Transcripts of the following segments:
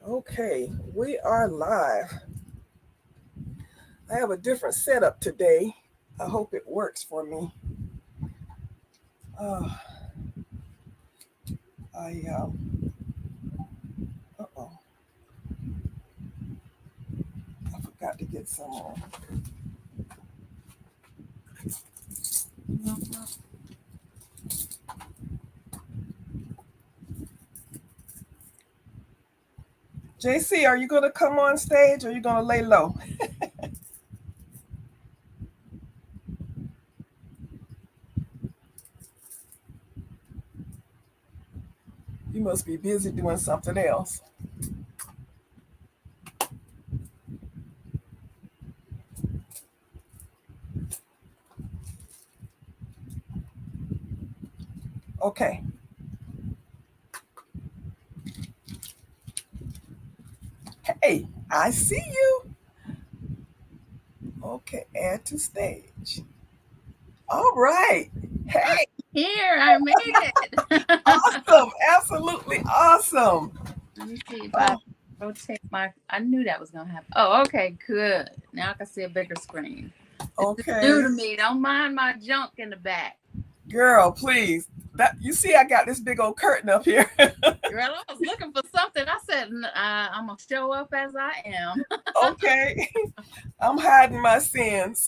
Okay, we are live. I have a different setup today. I hope it works for me. Uh, I I forgot to get some. JC, are you gonna come on stage or are you gonna lay low? You must be busy doing something else. Okay. Hey, I see you. Okay, add to stage. All right. I'm Hey, here. I made it. awesome. Absolutely awesome. Let me see if I Oh, rotate my. I knew that was gonna happen. Oh, okay, good. Now I can see a bigger screen. This is new okay. to me. Don't mind my junk in the back. Girl, please. That you see, I got this big old curtain up here. Girl, I was looking for something. I said I'm gonna show up as I am. Okay, I'm hiding my sins.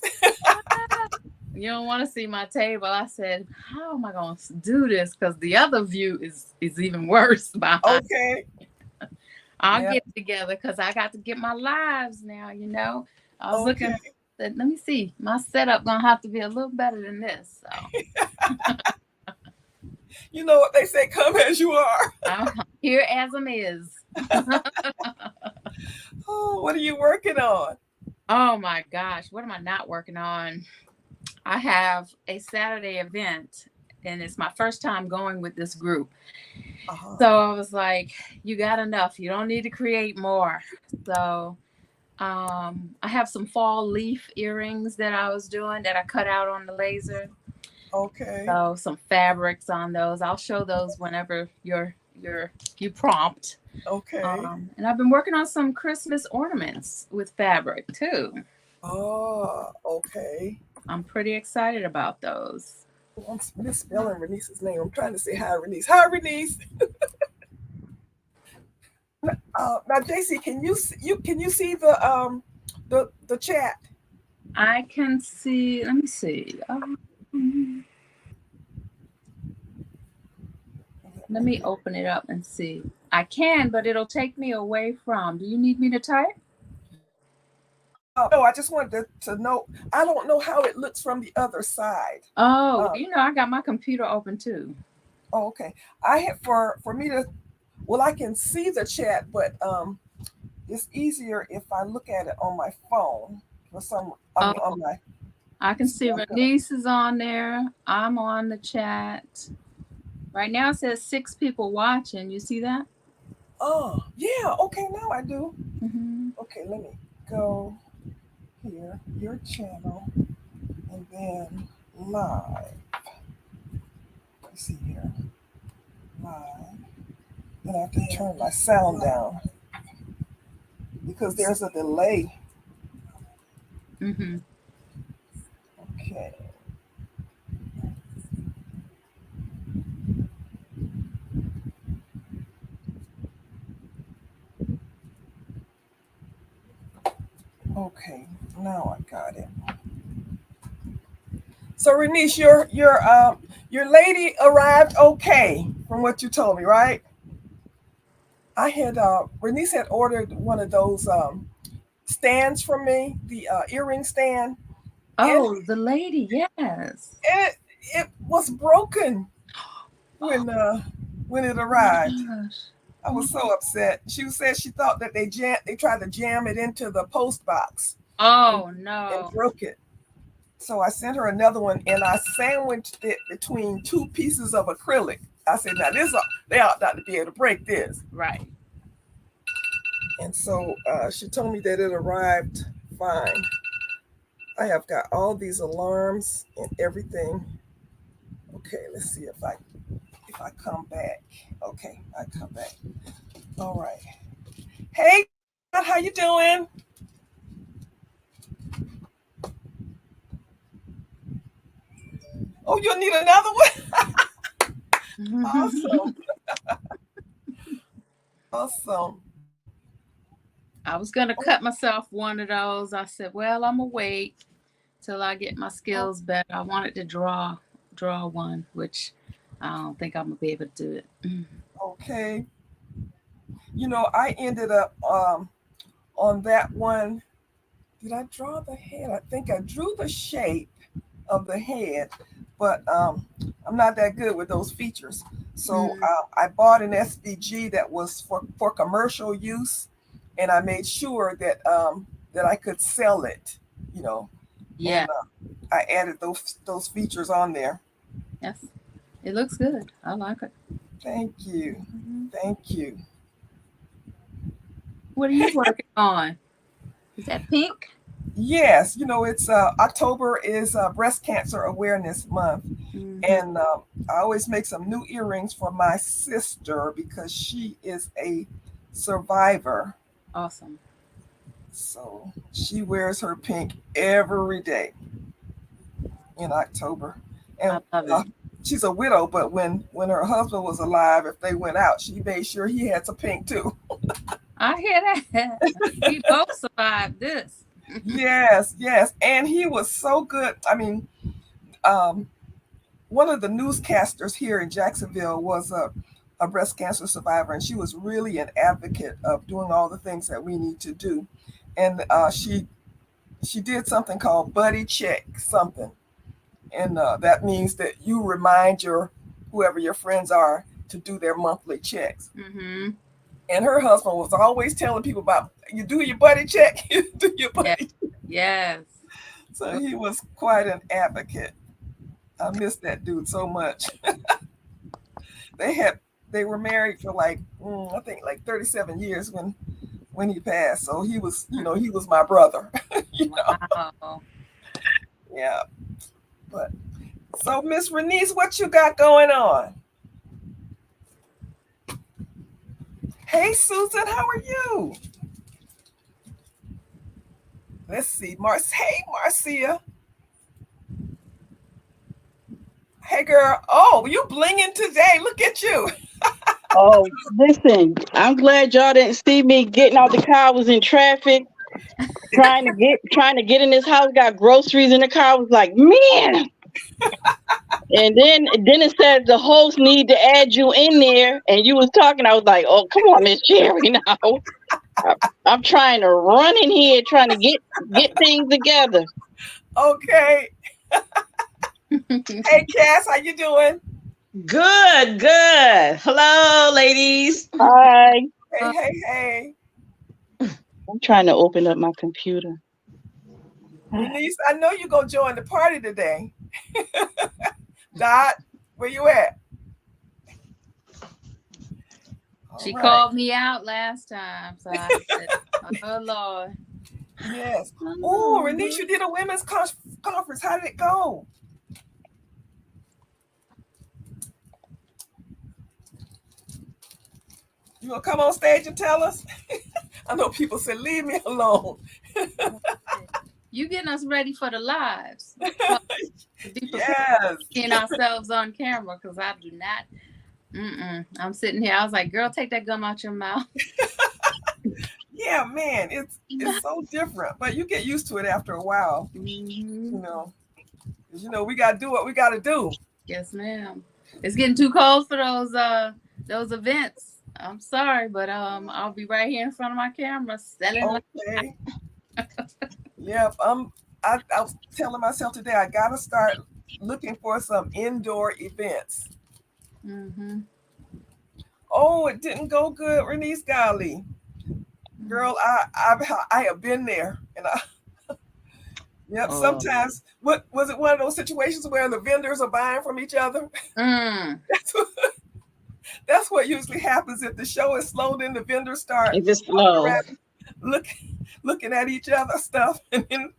You don't want to see my table. I said, how am I gonna do this? Because the other view is even worse behind. Okay. I'll Yeah. get it together because I got to get my lives now. I was Okay. looking. Said, let me see. My setup gonna have to be a little better than this. So You know what they say? Come as you are. I'm here as I'm is. Oh, what are you working on? Oh my gosh, what am I not working on? I have a Saturday event, and it's my first time going with this group. Uh-huh. So I was like, you got enough. You don't need to create more. So I have some fall leaf earrings that I was doing that I cut out on the laser. Okay. So some fabrics on those. I'll show those whenever you prompt. Okay. And I've been working on some Christmas ornaments with fabric too. Oh, okay. I'm pretty excited about those. Oh, I'm misspelling Renice's name. I'm trying to say hi, Renice. Hi, Renice. Now, JC, can you see the chat? I can see. Let me see. Let me open it up and see. I can, but it'll take me away from. Do you need me to type? No, I just wanted to know. I don't know how it looks from the other side. Oh, Um, I got my computer open too. oh, okay. I have for me to well, I can see the chat, but it's easier if I look at it on my phone. For some, I mean, Oh, on my. I can So see I'm gonna. Renice is on there. I'm on the chat. Right now it says 6 people watching. You see that? Oh, yeah. Okay, now I do. Hmm. Okay, let me go here. Your channel, and then live. Let's see here. Live. Then I have to turn my sound down because there's a delay. Hmm. Okay. Okay. Now I got it. So Renice, your lady arrived okay from what you told me, right? I had Renice had ordered one of those stands from me, the earring stand, and Oh, the lady, yes. it was broken Oh when uh when it my arrived. gosh. I was so upset. She said she thought that they tried to jam it into the post box and, Oh and no. broke it. So I sent her another one and I sandwiched it between two pieces of acrylic. I said, now they ought not to be able to break this. Right. And so she told me that it arrived fine. I have got all these alarms and everything. Okay, let's see if I come back. Okay, I come back. All right. Hey, how you doing? Oh, you'll need another one? Awesome. Awesome. I was gonna cut myself one of those. I said, well, I'm gonna wait till I get my skills better. I wanted to draw one, which I don't think I'm gonna be able to do it. Okay. I ended up on that one. Did I draw the head? I think I drew the shape of the head, but I'm not that good with those features. So I bought an SVG that was for commercial use, and I made sure that I could sell it. Yeah. And I added those features on there. Yes. It looks good. I like it. Thank you. Thank you. What are you working on? Is that pink? Yes, it's October is Breast Cancer Awareness Month, and I always make some new earrings for my sister because she is a survivor. Awesome. So she wears her pink every day in October, and I love it. she's a widow. But when her husband was alive, if they went out, she made sure he had some pink too. I hear that. We both survived this. Yes, and he was so good. I mean, one of the newscasters here in Jacksonville was a breast cancer survivor, and she was really an advocate of doing all the things that we need to do. And she did something called Buddy Check something, and that means that you remind whoever your friends are to do their monthly checks. Mm-hmm. And her husband was always telling people about, you do your buddy check, you do your buddy check. Yes. So he was quite an advocate. I miss that dude so much. They were married for I think 37 years when he passed. So he was my brother. Wow. Yeah. But so Miss Renice, what you got going on? Hey Susan, how are you? Let's see. Hey Marcia. Hey girl. Oh, you blinging today. Look at you. Oh, listen, I'm glad y'all didn't see me getting out the car. I was in traffic, trying to get in this house, got groceries in the car. I was like, man. And then it said the host need to add you in there, and you was talking. I was like, oh, come on, Miss Jerry, now. I'm trying to run in here, trying to get things together. Okay. Hey Cass, how you doing? Good. Hello, ladies. Hi. Hey. I'm trying to open up my computer. Renice, I know you're going to join the party today. Dot, where you at? She called me out last time, so I said, oh, Lord. Yes. Oh, Renice, you did a women's conference. How did it go? You gonna come on stage and tell us? I know people say, leave me alone. You getting us ready for the lives. Yes. Seeing ourselves on camera, because I do not. I'm sitting here. I was like, girl, take that gum out your mouth. Yeah, man, it's so different, but you get used to it after a while. Mm-hmm. We got to do what we got to do. Yes, ma'am. It's getting too cold for those events. I'm sorry, but I'll be right here in front of my camera selling. Okay. Yeah, I was telling myself today I gotta start looking for some indoor events. Mm-hmm. Oh, it didn't go good, Renice, golly. Girl, I have been there, and sometimes what was it? One of those situations where the vendors are buying from each other. That's what usually happens if the show is slow. Then the vendors start looking at each other's stuff, and then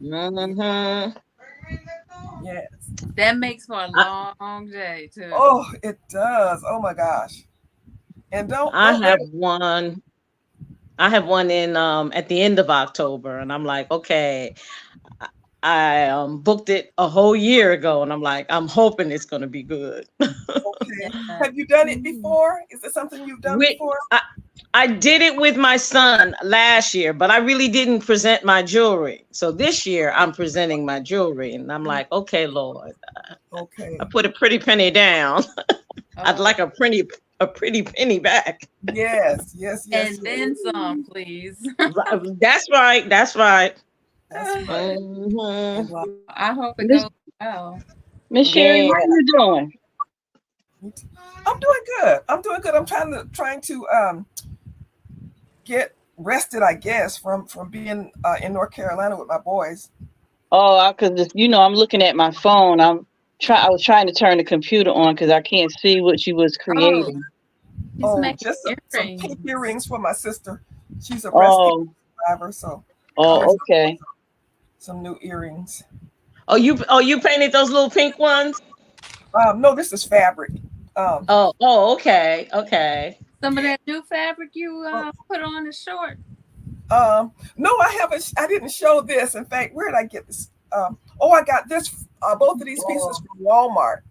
yes, that makes for a long day too. Oh, it does. Oh my gosh! And I I have one in at the end of October, and I'm like, okay, I booked it a whole year ago, and I'm like, I'm hoping it's going to be good. Okay. Yeah. Have you done it before? Is it something you've done With, before? I did it with my son last year, but I really didn't present my jewelry. So this year I'm presenting my jewelry, and I'm like, okay, Lord, Okay. I put a pretty penny down. I'd Oh, like a pretty penny back. Yes, yes, yes. and then some, please. That's right. That's right. That's right. Mhm. Wow. I hope it Miss goes well. Miss Sherry, Yeah. how you doing? I'm doing good. I'm doing good. I'm trying to get rested, I guess, from being in North Carolina with my boys. Oh, because I'm looking at my phone. I was trying to turn the computer on because I can't see what you was Oh, creating. he's Oh, making just some earrings. pink earrings for my sister. She's a breast cancer Oh, survivor, so okay. some new earrings. Oh, you painted those little pink ones? No, this is fabric. Um, Oh, okay. Okay. Some of yeah. that new fabric you Well, put on the short. no, I haven't. I didn't show this. In fact, where did I get this? I got this. Both of these pieces from Walmart.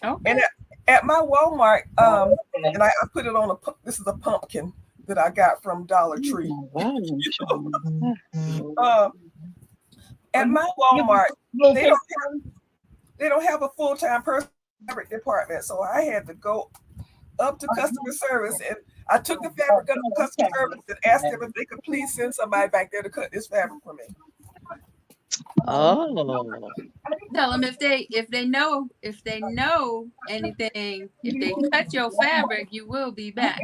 Okay. And at my Walmart, Okay. and I put it on this is a pumpkin that I got from Dollar Tree. At my Walmart, they don't have a full-time person fabric department, so I had to go up to customer service, and I took the fabric up to customer service and asked them if they could please send somebody back there to cut this fabric for me. Oh. Tell them if they know anything, if they cut your fabric, you will be back.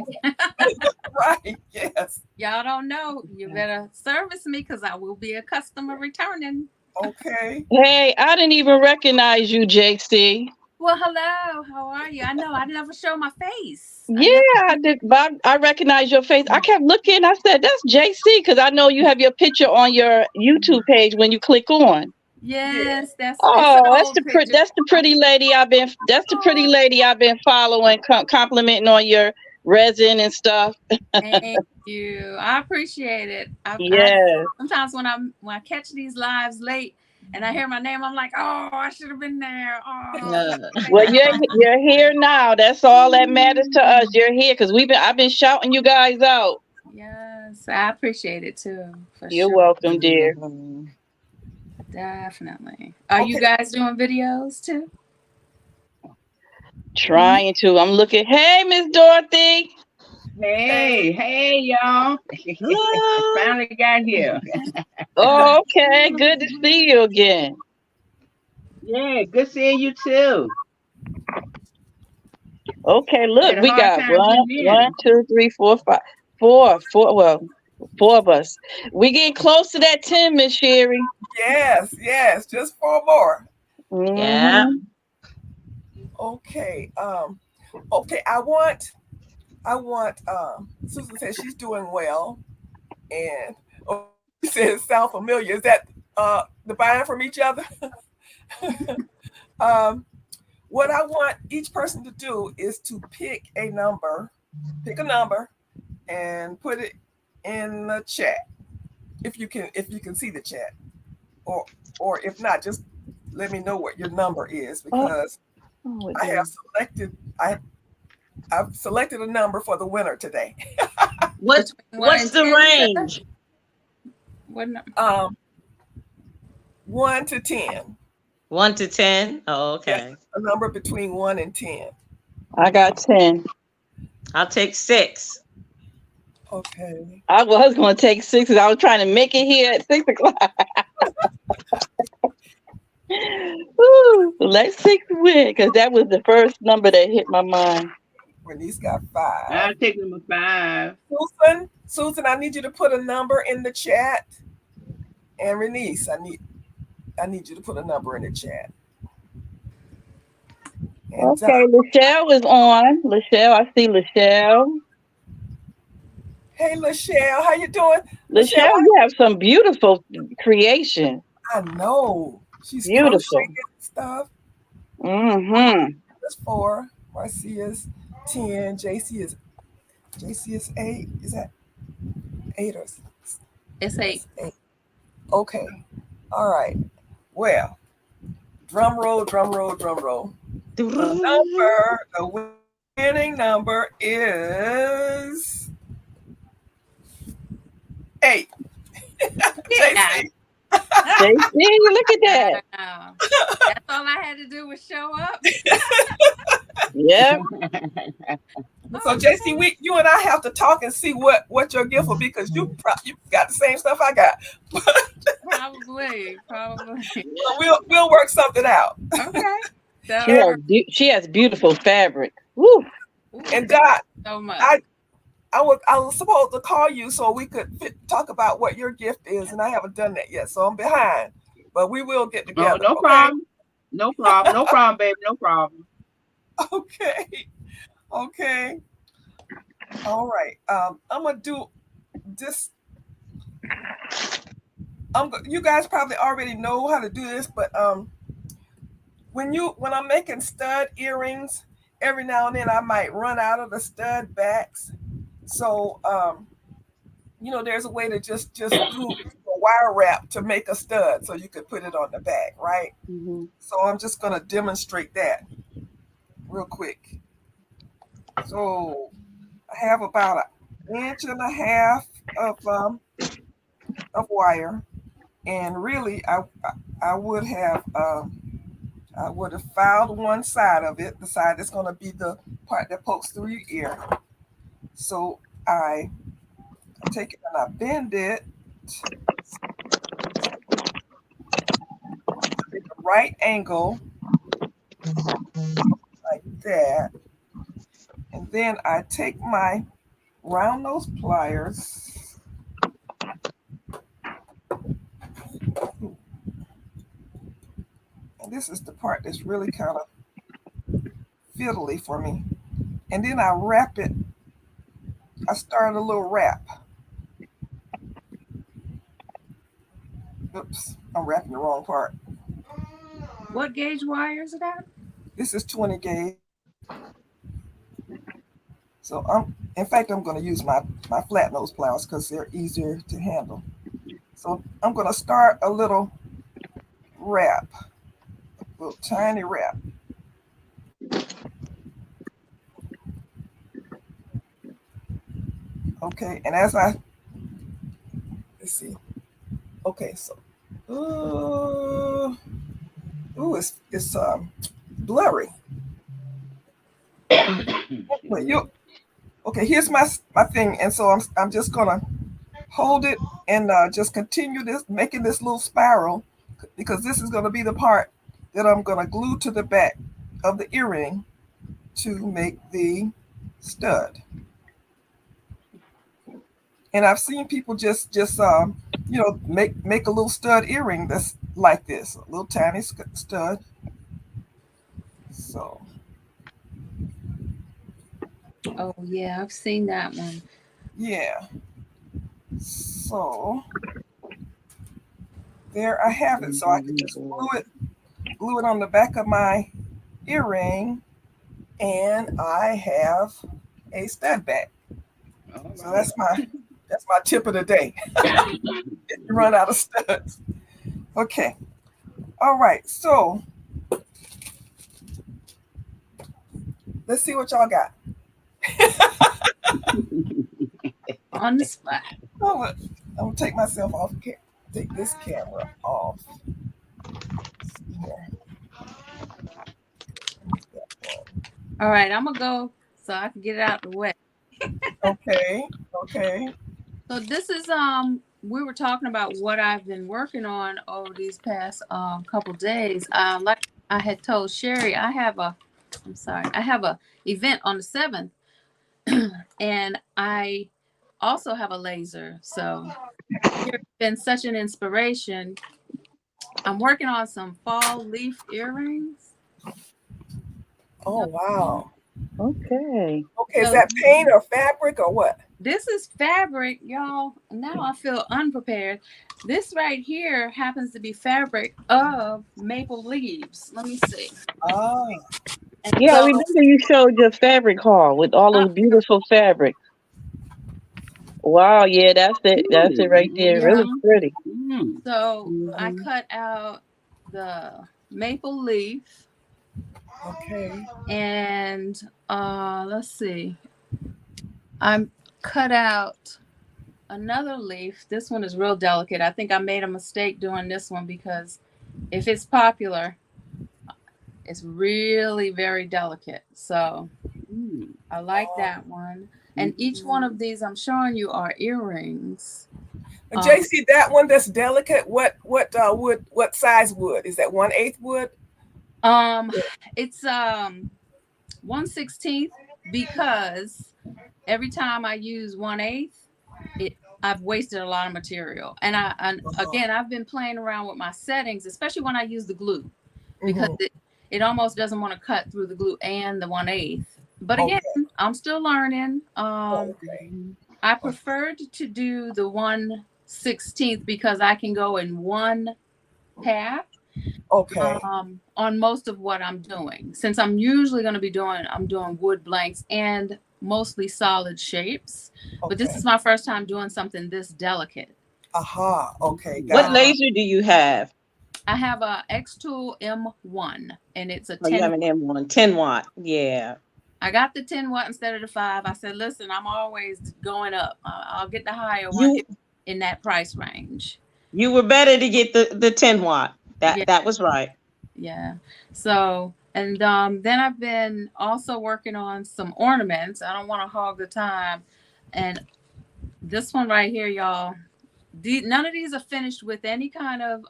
Right? Yes. Y'all don't know, you better service me because I will be a customer returning. Okay. Hey, I didn't even recognize you, JC. Well, hello, how are you? I know I never show my face. Yeah, I did. But I recognize your face. I kept looking. I said, "That's JC," because I know you have your picture on your YouTube page when you click on. Yes, that's Oh, it's an that's old the picture. that's the pretty lady I've been. That's the pretty lady I've been following, complimenting on your resin and stuff. Thank you. I appreciate it. I Yeah. sometimes when I catch these lives late and I hear my name, I'm like, oh, I should have been there. Oh, Well, you're here now. That's all that matters to us. You're here because I've been shouting you guys out. yes, I appreciate it too, for You're sure. welcome, dear. Definitely. Are you Okay. guys doing videos too? Trying to. I'm looking. Hey, Miss Dorothy. Hey, y'all. Hello. Finally got here. Oh, okay, good to see you again. Yeah, good seeing you too. Okay, look, Had a we hard got time getting one, in. 2, 3, 4, 5, four. Well, four of us. We getting close to that 10, Miss Sherry. Yes. Just 4 more. Yeah. Mhm. Okay. Okay. I want. Susan says she's doing well, and she says sound familiar. Is that the buying from each other? What I want each person to do is to pick a number, and put it in the chat. If you can see the chat, or if not, just let me know what your number is, because Oh, I have I've selected a number for the winner today. What's Between 1 what's and the 10, you said? range? What number? 1 to 10. 1 to 10? Oh, okay. Yes, a number between 1 and 10. I got 10. I'll take 6. Okay. I was going to take 6 because I was trying to make it here at 6 o'clock. Woo, let 6 win because that was the first number that hit my mind. Renice got 5. I'll take number 5. Susan, I need you to put a number in the chat. And Renice, I need you to put a number in the chat. And Okay, Lachelle is on. Lachelle, I see Lachelle. hey, Lachelle, how you doing? Lachelle, you have some beautiful creation. I know. She's Beautiful. crocheting stuff. Mm-hmm. That's 4. Marcia's 10. JC is 8. Is that 8 or It's 8. 8. Okay. All right. Well, drum roll, drum roll, drum roll. The winning number is 8. Yeah. JC. JC, look at that. That's all I had to do was show up. Yep. So JC, you and I have to talk and see what your gift will be, because you got the same stuff I got. Probably. We'll work something out. Okay. She has beautiful fabric. Woo. And Dot, So much. I was supposed to call you so we could talk about what your gift is, and I haven't done that yet, so I'm behind. But we will get together. No problem. No problem, baby. No problem. Okay. All right. I'm gonna do this. You guys probably already know how to do this, but when I'm making stud earrings, every now and then I might run out of the stud backs. So there's a way to just do a wire wrap to make a stud, so you could put it on the back, right? Mm-hmm. So I'm just gonna demonstrate that real quick. So I have about 1.5 inches of wire, and really I would have filed one side of it, the side that's going to be the part that pokes through your ear. So I take it and I bend it at the right angle, like that. And then I take my round nose pliers, and this is the part that's really kind of fiddly for me. And then I wrap it. I start a little wrap. Oops, I'm wrapping the wrong part. What gauge wire is that? This is 20 gauge. So in fact, I'm going to use my flat nose pliers because they're easier to handle. So I'm going to start a little wrap, a little tiny wrap. Okay, and as let's see. Okay, so, it's blurry. Wait, okay, here's my thing, and so I'm just gonna hold it and just continue making this little spiral, because this is gonna be the part that I'm gonna glue to the back of the earring to make the stud. And I've seen people just make a little stud earring that's like this, a little tiny stud. So. Oh yeah, I've seen that one. Yeah. So there I have it. So I can just glue it on the back of my earring, and I have a stud back. So that's my tip of the day. If you run out of studs. Okay. All right. So let's see what y'all got. On the spot. I'm gonna take myself off. Take this camera off. Here. All right, I'm gonna go so I can get it out the way. Okay. So this is we were talking about what I've been working on over these past couple days. Like I had told Sherry, I have a event on the 7th, and I also have a laser. So it's been such an inspiration. I'm working on some fall leaf earrings. Oh wow. Okay. Is that paint or fabric or what? This is fabric, y'all. Now I feel unprepared. This right here happens to be fabric of maple leaves. Let me see. Oh. Yeah, remember you showed your fabric haul with all those beautiful fabric. Wow, yeah, that's it. That's it right there. Yeah. Really pretty. Mm. So I Mhm. cut out the maple leaf Okay. and let's see. I cut out another leaf. This one is real delicate. I think I made a mistake doing this one because if it's popular, it's really very delicate. So Mm. I like that one. And each one of these I'm showing you are earrings. JC, that one that's delicate. What wood? What size wood is that? 1/8 wood. It's 1/16 because every time I use 1/8, I've wasted a lot of material. And again, I've been playing around with my settings, especially when I use the glue, because Mhm. it almost doesn't want to cut through the glue and the 1/8. But Okay. again, I'm still learning. Okay. I preferred to do the 1/16 because I can go in one path Okay. on most of what I'm doing. Since I'm usually going to be I'm doing wood blanks and mostly solid shapes. But this Okay. is my first time doing something this delicate. Aha. Okay. What Got it. laser do you have? I have a X-Tool M1 and it's a Oh, you 10. have an M1, 10 watt. Yeah. I got the 10 watt instead of the 5. I said, listen, I'm always going up. I'll get the higher one You in that price range. you were better to get the 10 watt. Yeah. That was right. Yeah. So, and then I've been also working on some ornaments. I don't want to hog the time. And this one right here, y'all, none of these are finished with any kind of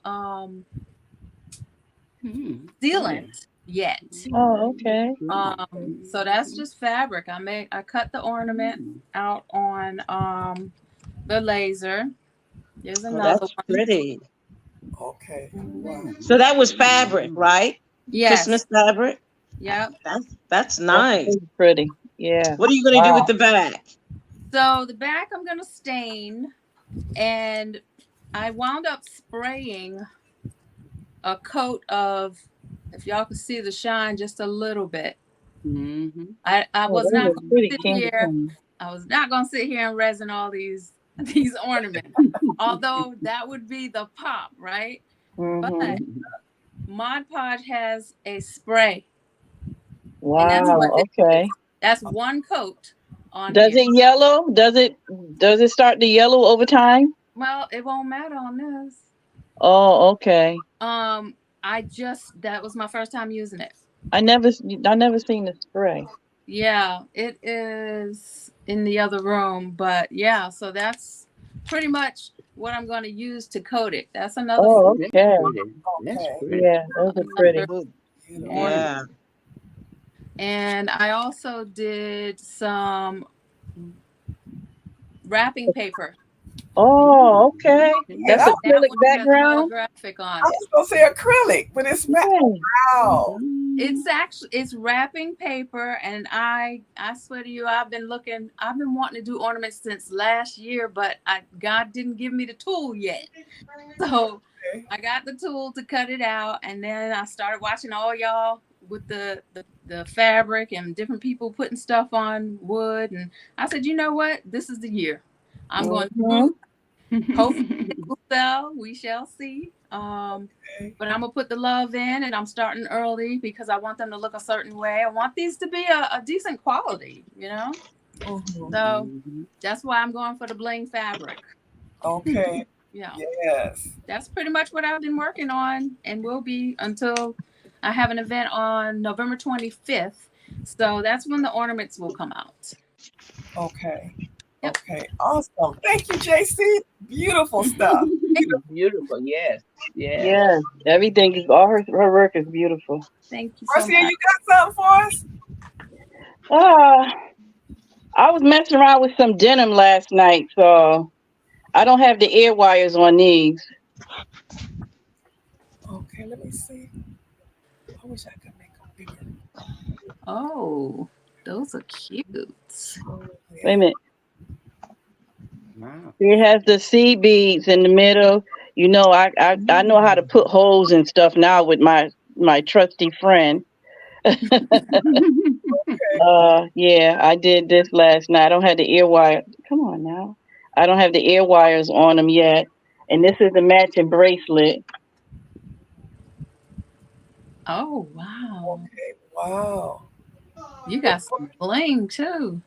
sealant yet. Oh, okay. So that's just fabric. I cut the ornament out on the laser. There's Oh, another that's one. pretty. Okay. Wow. So that was fabric, right? Yes. Christmas fabric. Yep. That's nice. That's pretty. Yeah. What are you gonna do Wow. with the back? So the back I'm gonna stain, and I wound up spraying a coat of, if y'all can see the shine just a little bit. I was that not was gonna pretty sit candy here. cane. I was not gonna sit here and resin all these ornaments. Although that would be the pop, right? But Mod Podge has a spray. And that's Wow. what Okay. that's one coat on Does here. it yellow? Does it start to yellow over time? Well, it won't matter on this. Oh, okay. That was my first time using it. I never seen the spray. Yeah, it is in the other room, but yeah, so that's pretty much what I'm going to use to coat it. That's another. Oh, okay. That's Okay. pretty. Yeah, those are pretty. Yeah. And I also did some wrapping paper. Oh, okay. Yeah, That's that acrylic one has background. holographic on I it. was gonna say acrylic, but it's wow. It's wrapping paper, and I swear to you, I've been wanting to do ornaments since last year, but God didn't give me the tool yet. So I got the tool to cut it out, and then I started watching all y'all with the fabric and different people putting stuff on wood, and I said, you know what, this is the year. I'm going to hopefully it will sell. We shall see. But I'm gonna put the love in, and I'm starting early because I want them to look a certain way. I want these to be a decent quality, you know. So that's why I'm going for the bling fabric. Okay. Yeah. Yes. That's pretty much what I've been working on, and will be until I have an event on November 25th. So that's when the ornaments will come out. Okay. Yep. Okay. Awesome. Thank you, JC. Beautiful stuff. Beautiful. Yes. Yes. Yeah, everything is all her work is beautiful. Thank you so Marcia, much. you got something for us? I was messing around with some denim last night, so I don't have the ear wires on these. Okay, let me see. I wish I could make them bigger. Oh, those are cute. Wait a minute. Wow. It has the seed beads in the middle. You know, I know how to put holes and stuff now with my trusty friend. Yeah, I did this last night. I don't have the ear wire. Come on now. I don't have the ear wires on them yet. And this is the matching bracelet. Oh wow. Okay. Wow. You got some bling too.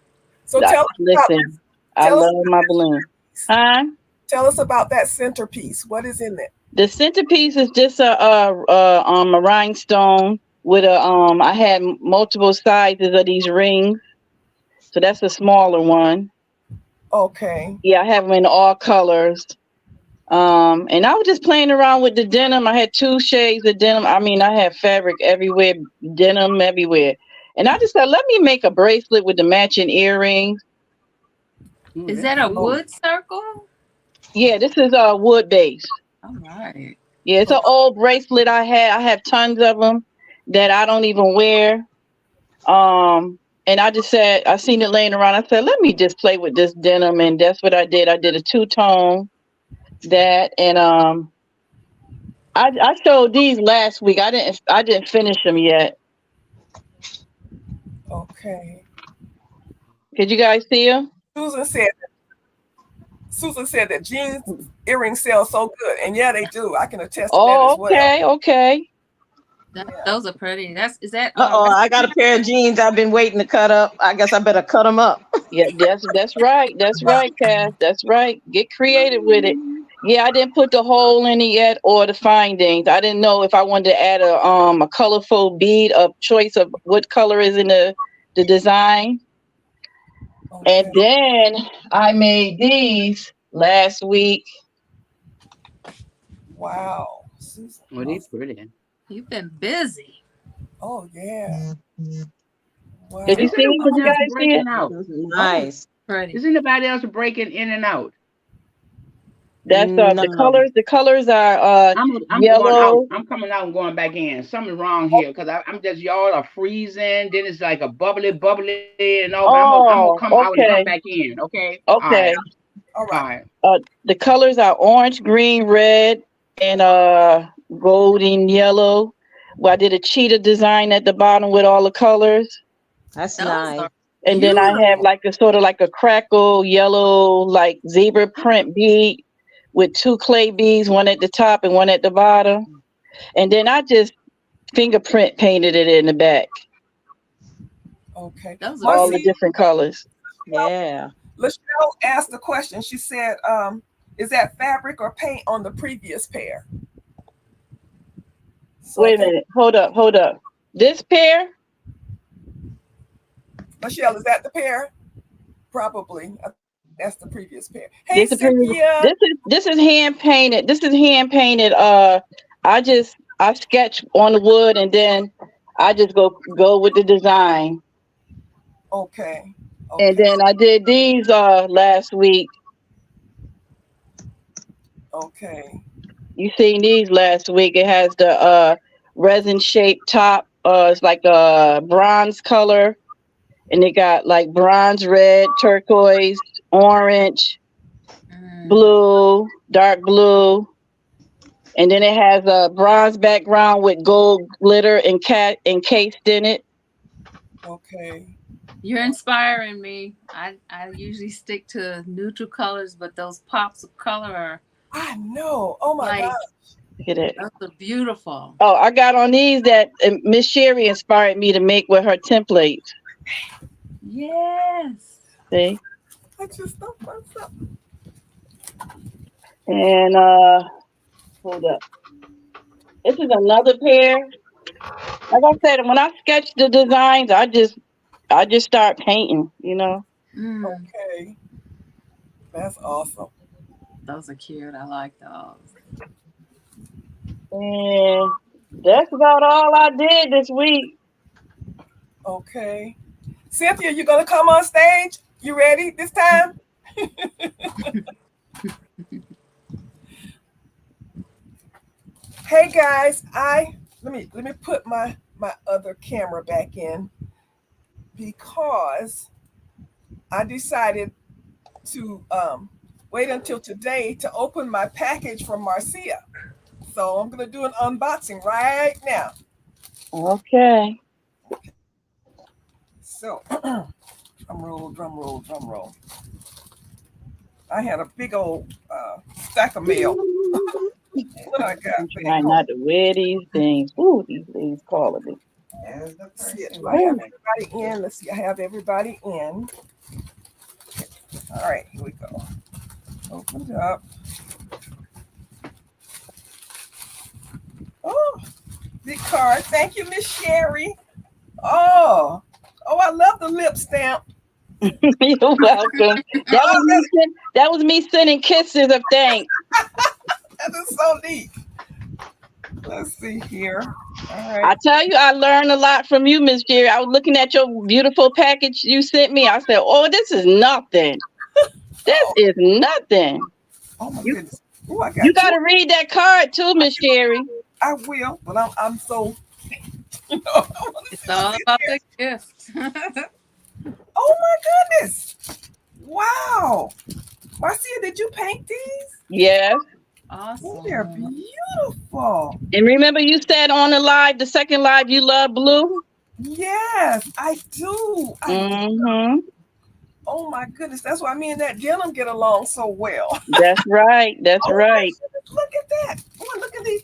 So tell us about Listen, I tell us love my balloon. Huh? tell us about that centerpiece. What is in it? The centerpiece is just a rhinestone with a I had multiple sizes of these rings, so that's a smaller one. Okay. Yeah, I have them in all colors. And I was just playing around with the denim. I had two shades of denim. I mean, I had fabric everywhere, denim everywhere. And I just said, let me make a bracelet with the matching earrings. Is that a wood circle? Yeah, this is wood based. All right. Yeah, it's an old bracelet I had. I have tons of them that I don't even wear. And I just said, I seen it laying around. I said, let me just play with this denim, and that's what I did. I did a two-tone that, and I showed these last week. I didn't finish them yet. Okay. Could you guys see them? Susan said that jeans earrings sell so good, and yeah, they do. I can attest to that Oh, as well. okay. Those are pretty. Is that I got a pair of jeans I've been waiting to cut up. I guess I better cut them up. Yeah, that's right. That's right, Cass. That's right. Get creative with it. Yeah, I didn't put the hole in it yet or the findings. I didn't know if I wanted to add a colorful bead of choice of what color is in the design. Okay. And then I made these last week. Wow, Susan. Well, these pretty. You've been busy. Oh yeah. Wow. Did you Is see it? Did anybody you else guys see breaking it? out? Nice. Pretty. Is anybody else breaking in and out? That's No. the colors. The colors are I'm yellow. going out. I'm coming out and going back in. Something's wrong here because I'm just y'all are freezing. Then it's like a bubbly and all. But I'm gonna come out and okay. come back in. Okay. Okay. All right. The colors are orange, green, red, and golden yellow. Well, I did a cheetah design at the bottom with all the colors. That's Those nice. are And then I have beautiful. like a sort of like a crackle yellow, like zebra print bead with two clay beads, one at the top and one at the bottom. And then I just fingerprint painted it in the back, Okay. Those are all the Marcia, different colors. Yeah. Lachelle asked the question. She said, is that fabric or paint on the previous pair? So Wait a minute. Hold up. This pair? Michelle, is that the pair? Probably. That's the previous pair. Hey, This Cynthia. this is hand painted. This is hand painted. I sketch on the wood and then I just go with the design. Okay. And then I did these last week. Okay. You seen these last week. It has the resin shaped top. It's like a bronze color. And it got like bronze red, turquoise, orange, blue, dark blue. And then it has a bronze background with gold glitter encased in it. Okay. You're inspiring me. I usually stick to neutral colors, but those pops of color are I know. Oh my God. Look at it. Those are beautiful. Oh, I got on these that Miss Sherry inspired me to make with her templates. Yes. See? I just don't myself. And hold up. This is another pair. Like I said, when I sketch the designs, I just start painting, you know. Okay. That's awesome. Those are cute. I like those. And that's about all I did this week. Okay. Cynthia, you gonna come on stage? You ready this time? Hey guys, let me put my other camera back in because I decided to wait until today to open my package from Marcia. So I'm gonna do an unboxing right now. Okay. So drum roll. I had a big old stack of mail when I got I'm back trying home. not to wear these things. Ooh, these ladies calling me. Let's see, do I have everybody in? Let's see, I have everybody in. All right, here we go. Open it up. Oh, big card. Thank you, Miss Sherry. Oh, I love the lip stamp. You're welcome. That was me sending kisses of thanks. That is so neat. Let's see here. All right. I tell you, I learned a lot from you, Miss Jerry. I was looking at your beautiful package you sent me. I said, "Oh, this is nothing. This is nothing." Oh my You goodness. Oh, I got you got to read that card too, Miss Jerry. I will, but I'm so. It's all about the gift. Oh my goodness! Wow, Marcia, did you paint these? Yes. Oh, they're Awesome. beautiful. And remember, you said on the second live, you love blue. Yes, I do. Mm-hmm. Oh my goodness, that's why me and that denim get along so well. That's right. That's Oh my right. goodness, look at that! Oh, look at these.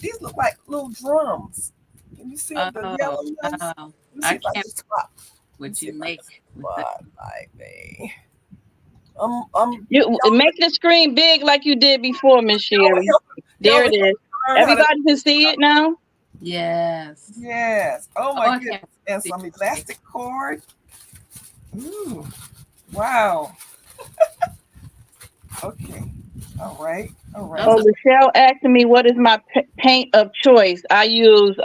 These look like little drums. Can you see them, the yellow Oh, ones? wow. Let me see I if I can't can swap. what you make with that. What like me? You make the screen big like you did before, Miss Sherry. There it is. learn how to. Everybody can see it now. Yes. Yes. Oh Oh, my I goodness. can't And see. some elastic cord. Ooh. Wow. Okay. All right. All right. Oh, Michelle asked me what is my paint of choice. I use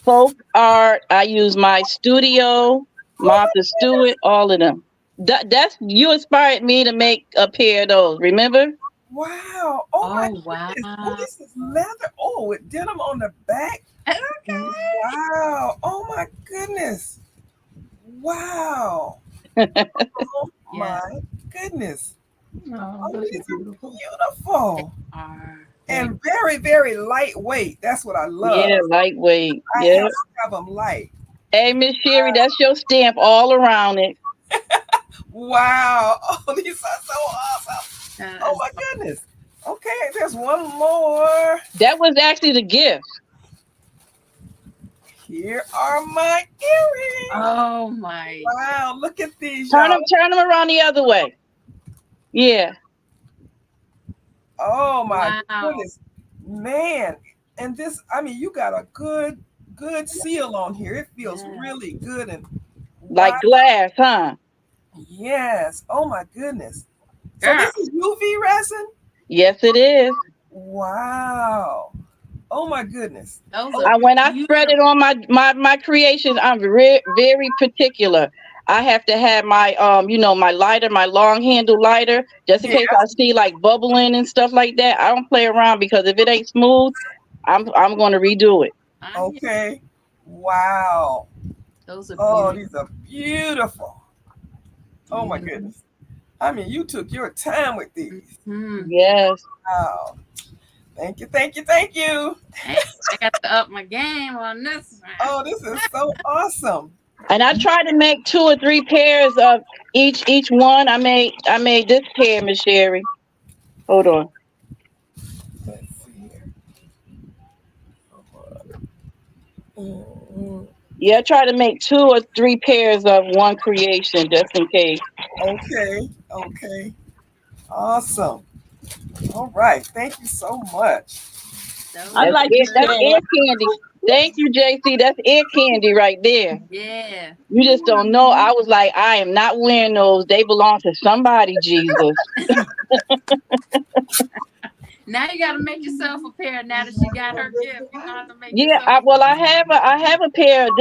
folk art. I use my studio, Martha Stewart, all of them. That's you inspired me to make a pair of those. Remember? Wow. Oh my Oh, wow. goodness. Oh, this is leather. Oh, with denim on the back. Okay. Wow. Oh my goodness. Wow. Oh Yeah. my goodness. Oh, Oh, those these are are beautiful. beautiful. Are And very, very lightweight. That's what I love. Yeah, lightweight. I Yeah. have to have them light. Hey, Miss Sherry, that's your stamp all around it. Wow. Oh, these are so awesome. Oh my goodness. Okay, there's one more. That was actually the gift. Here are my earrings. Oh my. Wow, look at these, Turn y'all. them around the other way. Yeah. Oh my Wow. goodness. Man. And this, I mean, you got a good seal on here. It feels Yeah. really good and Like wow. glass, huh? Yes. Oh my goodness. So Girl. this is UV resin? Yes, it is. Wow. Oh my goodness. Those are When I spread it on my creations, I'm very particular. I have to have my my lighter, my long handle lighter, just in case I see like bubbling and stuff like that. I don't play around because if it ain't smooth, I'm going to redo it. Okay. Wow. Those are Oh, beautiful. these are beautiful. Oh my goodness. I mean, you took your time with these. Yes. Wow. Thank you, thank you, thank you. Hey, I got to up my game on this one. Oh, this is so awesome. And I try to make 2 or 3 pairs of each one. I made this pair, Miss Sherry. Hold on. Let's see here. Mm-hmm. Yeah, I try to make 2 or 3 pairs of one creation just in case. Okay. Okay. Awesome. All right. Thank you so much. I like to That's say, ear candy. Thank you, JC. That's ear candy right there. Yeah. You just don't know. I was like, I am not wearing those. They belong to somebody, Jesus. Now you got to make yourself a pair. Now that she got her gift, you gonna have to make Yeah, yourself. I have a pair of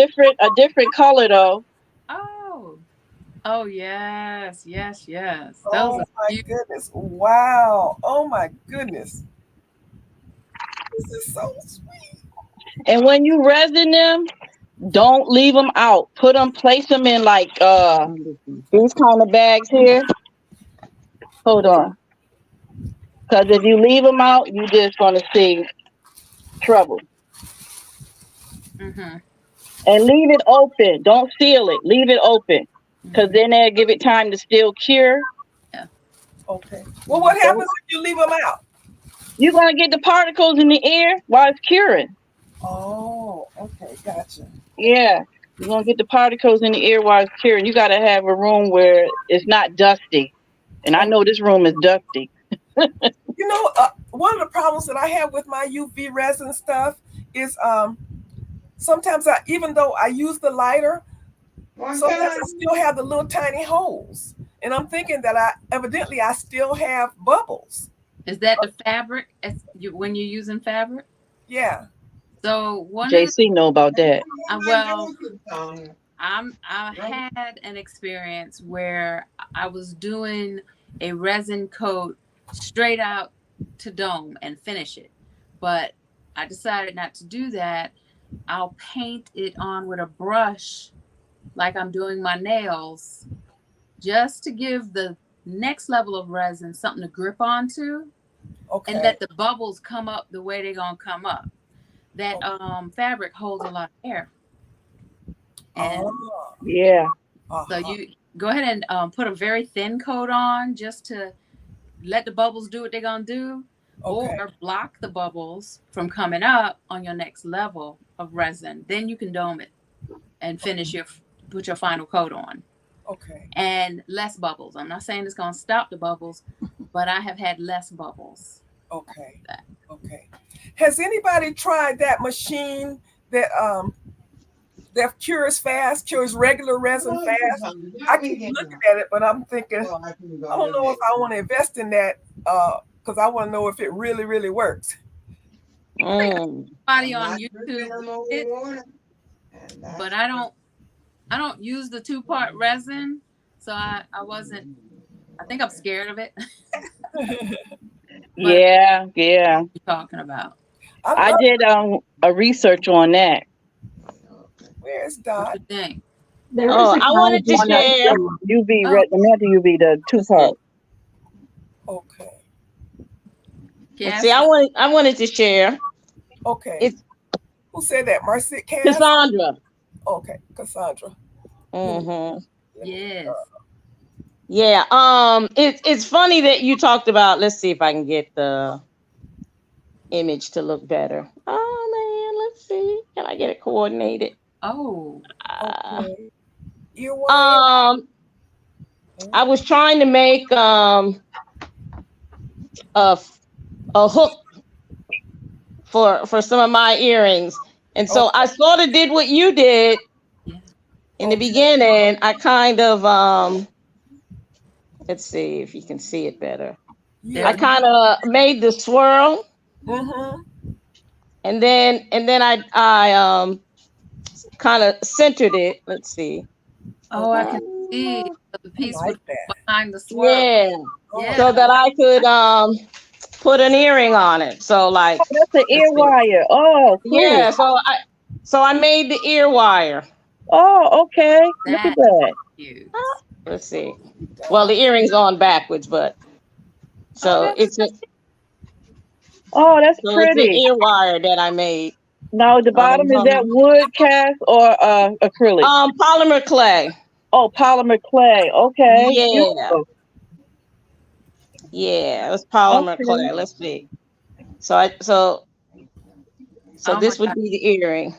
different color though. Oh. Oh yes, yes, yes. Those Oh are my goodness. Wow. Oh my goodness. This is so sweet. And when you resin them, don't leave them out. Place them in like these kind of bags here. Hold on. Because if you leave them out, you're just going to see trouble. Mm-hmm. And leave it open. Don't seal it. Leave it open. Because then they'll give it time to still cure. Yeah. Okay. Well, what happens if you leave them out? You're gonna get the particles in the air while it's curing. Oh, okay, gotcha. Yeah. You're gonna get the particles in the air while it's curing. You gotta have a room where it's not dusty. And I know this room is dusty. You know, one of the problems that I have with my UV resin stuff is sometimes even though I use the lighter, sometimes I still have the little tiny holes. And I'm thinking that I still have bubbles. Is that the fabric when you're using fabric? Yeah. So JC know about that. Well, I had an experience where I was doing a resin coat straight out to dome and finish it, but I decided not to do that. I'll paint it on with a brush like I'm doing my nails, just to give the next level of resin something to grip onto. Okay. And let the bubbles come up the way they're gonna come up. That fabric holds a lot of air. And yeah. so you go ahead and put a very thin coat on just to let the bubbles do what they're gonna do, or block the bubbles from coming up on your next level of resin. Then you can dome it and put your final coat on. Okay. And less bubbles. I'm not saying it's gonna stop the bubbles, but I have had less bubbles. Okay. Okay. Has anybody tried that machine that cures regular resin fast? I keep looking at it, but I'm thinking, I don't know if I want to invest in that because I want to know if it really, really works. Somebody on YouTube, but I don't use the 2-part resin, so I think I'm scared of it. Yeah. What you talking about? I did a research on that. Where's Dot? What you think? I wanted to share. UV red, not the UV, the 2-part. Okay. Yeah. See, I wanted to share. Okay. Who said that? Marcy? Cassandra. Okay, Cassandra. Mm-hmm. Yes. Yeah. It's funny that you talked about. Let's see if I can get the image to look better. Oh man, let's see. Can I get it coordinated? Oh. Okay. I was trying to make a hook for some of my earrings, and so I sort of did what you did in the beginning. I kind of let's see if you can see it better. Yeah. I kind of made the swirl, and then I kind of centered it. Let's see. Oh, I can see the piece behind the swirl. Yeah. So that I could put an earring on it. So like that's the ear wire. Oh, cool. Yeah. So I made the ear wire. Oh, okay. Look at that. Cute. Let's see. Well, the earring's on backwards, but so it's that's so pretty. it's an ear wire that I made. Now the bottom is that wood cast or acrylic? Polymer clay. Oh, polymer clay. Okay. Yeah. Beautiful. Yeah, it was polymer clay. Let's see. So this would be the earring.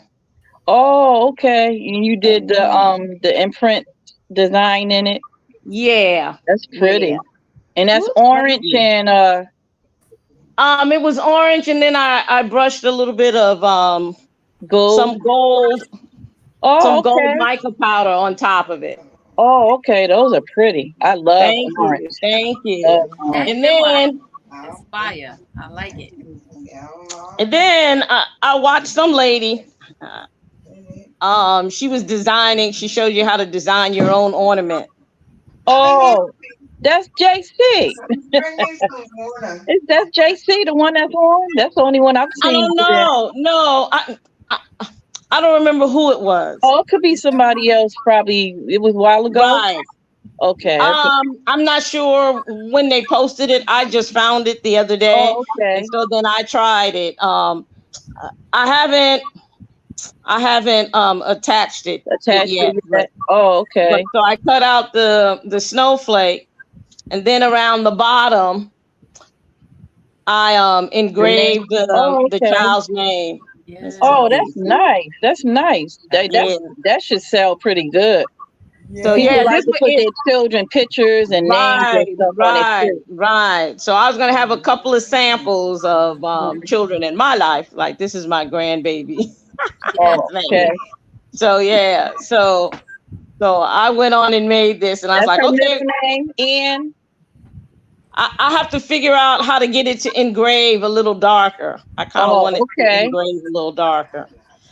Oh, okay. And you did the imprint design in it. Yeah, that's pretty. Yeah. And that's orange and it was orange, and then I brushed a little bit of gold. Some gold. Oh, some gold mica powder on top of it. Oh, okay. Those are pretty. I love orange. Thank you. And then it's fire. I like it. And then I watched some lady. She was designing. She showed you how to design your own ornament. Oh, that's JC. That's JC, the one that's on. That's the only one I've seen. I don't know. No, I don't remember who it was. Oh, it could be somebody else. Probably it was a while ago. Right. Okay. I'm not sure when they posted it. I just found it the other day. Oh, okay. And so then I tried it. I haven't attached it yet. Oh, okay. So I cut out the snowflake, And then around the bottom, I engraved Oh, the okay. child's name. Let's Yeah. Oh, see. that's nice. That's nice. Yeah. That should sell pretty good. So Yeah. People yeah, like this to put their children pictures and names and stuff on it too. right. So I was gonna have a couple of samples of children in my life. Like this is my grandbaby. Yeah. Oh, okay. So yeah, so I went on and made this, and I was That's like, her okay, middle name, Ian. I have to figure out how to get it to engrave a little darker. I kind of Oh, want it to okay. engrave a little darker.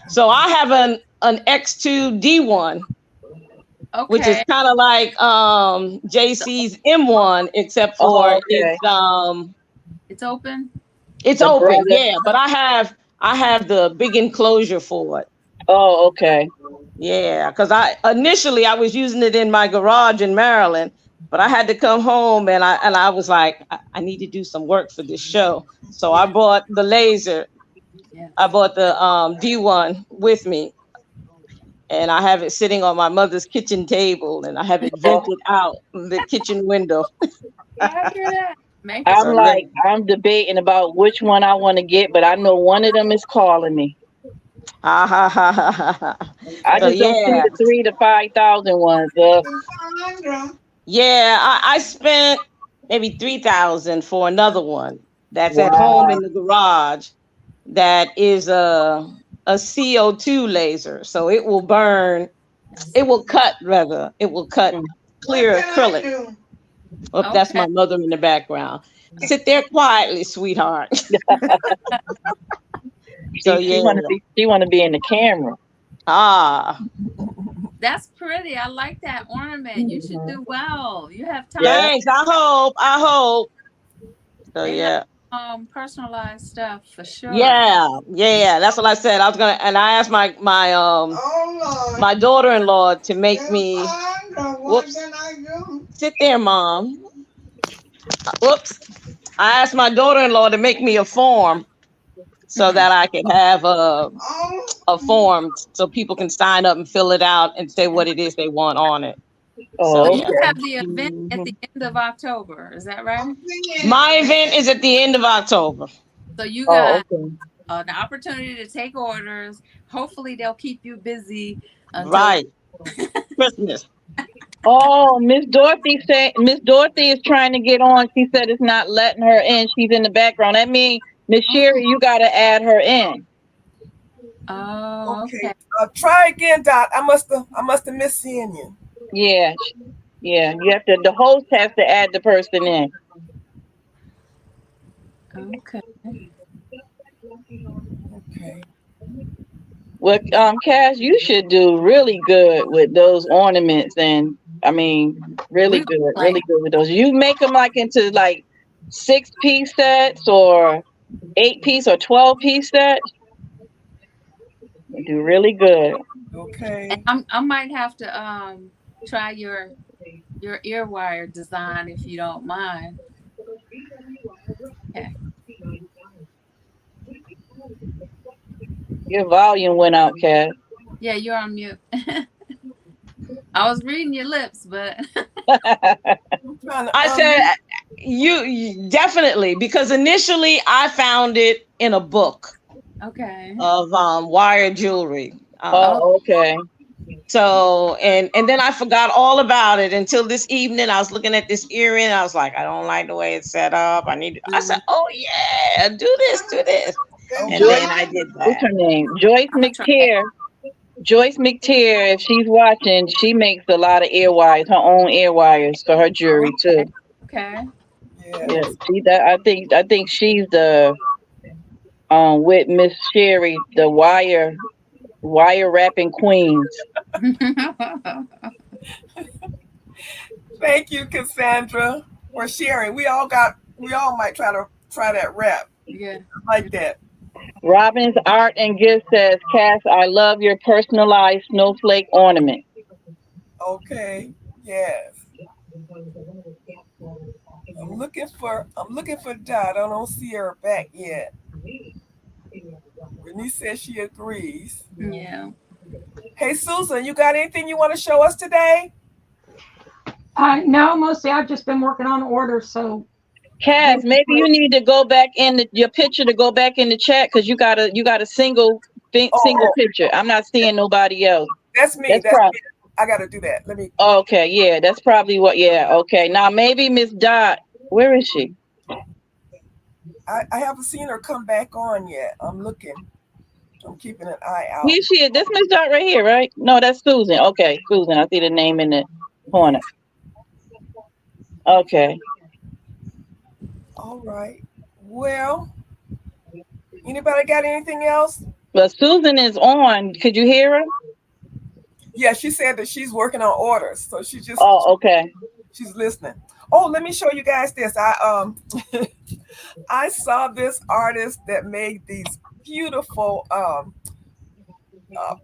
So I have an X2 D1, which is Okay. kind of like JC's M1, except for Oh, okay. It's open. it's The open, brother. yeah. But I have the big enclosure for it. Oh, okay. Yeah, because I was using it in my garage in Maryland, but I had to come home and I was like, I need to do some work for this show. So I bought the laser. Yeah. I bought the D1 with me, and I have it sitting on my mother's kitchen table, and I have it vented out the kitchen window. I hear that. Make it. I'm So like, I'm debating about which one I want to get, but I know one of them is calling me. ha ha ha ha ha. I So just don't see yeah, the 3,000 to 5,000 ones. yeah, I spent maybe 3,000 for another one that's at Wow. home in the garage. That is a CO2 laser, so it will burn. It will cut rather. It will cut clear acrylic. Oh, that's my mother in the background. Sit there quietly, sweetheart. So She want to be in the camera. That's pretty. I like that ornament. You should do well. You have time. Thanks. I hope. So yeah. Personalized stuff for sure. Yeah. That's what I said. I was gonna, and I asked my my daughter-in-law to make me. Whoops. Sit there, Mom. Whoops. I asked my daughter-in-law to make me a form so that I could have a form so people can sign up and fill it out and say what it is they want on it. Oh, So okay. you have the event at the end of October. Is that right? My event is at the end of October. So you got okay. an opportunity to take orders. Hopefully they'll keep you busy until Right. Christmas. Oh, Miss Dorothy is trying to get on. She said it's not letting her in. She's in the background. That means Miss Sherry, you gotta add her in. Oh, okay. Try again, Dot. I must have missed seeing you. Yeah. You have to. The host has to add the person in. Okay. Okay. Well, Cash, you should do really good with those ornaments, and I mean, really good with those. You make them like into like 6-piece sets or 8-piece or 12-piece sets. You do really good. Okay. And I might have to try your ear wire design if you don't mind. Okay. Your volume went out, Cash. Yeah, you're on mute. I was reading your lips, but I said you definitely, because initially I found it in a book okay. of wire jewelry. Oh, okay. So and then I forgot all about it until this evening. I was looking at this earring. I was like, I don't like the way it's set up. I said, oh yeah, do this. And then I did that. What's her name? Joyce McTeer. Joyce McTeer, if she's watching, she makes a lot of ear wires, her own ear wires for her jewelry too. Okay. Yeah, I think she's the with Miss Sherry, the wire wrapping queens. Thank you, Cassandra, for sharing. We all might try that wrap. Yeah. I like that. Robin's Art and Gift says, Cass, I love your personalized snowflake ornament. Okay. Yes. I'm looking for Dot. I don't see her back yet. Bernice says she agrees. Yeah. Hey, Susan, you got anything you want to show us today? No, mostly I've just been working on orders. So Cass, maybe you need to go back in your picture to go back in the chat because you got a single single Oh, picture. I'm not seeing nobody else. that's me. That's That's probably me. I got to do that. Let me. okay. Yeah, that's probably what. Yeah, okay. Now maybe Miss Dot. Where is she? I haven't seen her come back on yet. I'm looking. I'm keeping an eye out. Here she is. This Miss Dot right here, right? No, that's Susan. Okay, Susan. I see the name in the corner. Okay. All right. Well, anybody got anything else? Well, Susan is on. Could you hear her? Yeah, she said that she's working on orders, so Oh, okay. she's listening. Oh, let me show you guys this. I saw this artist that made these beautiful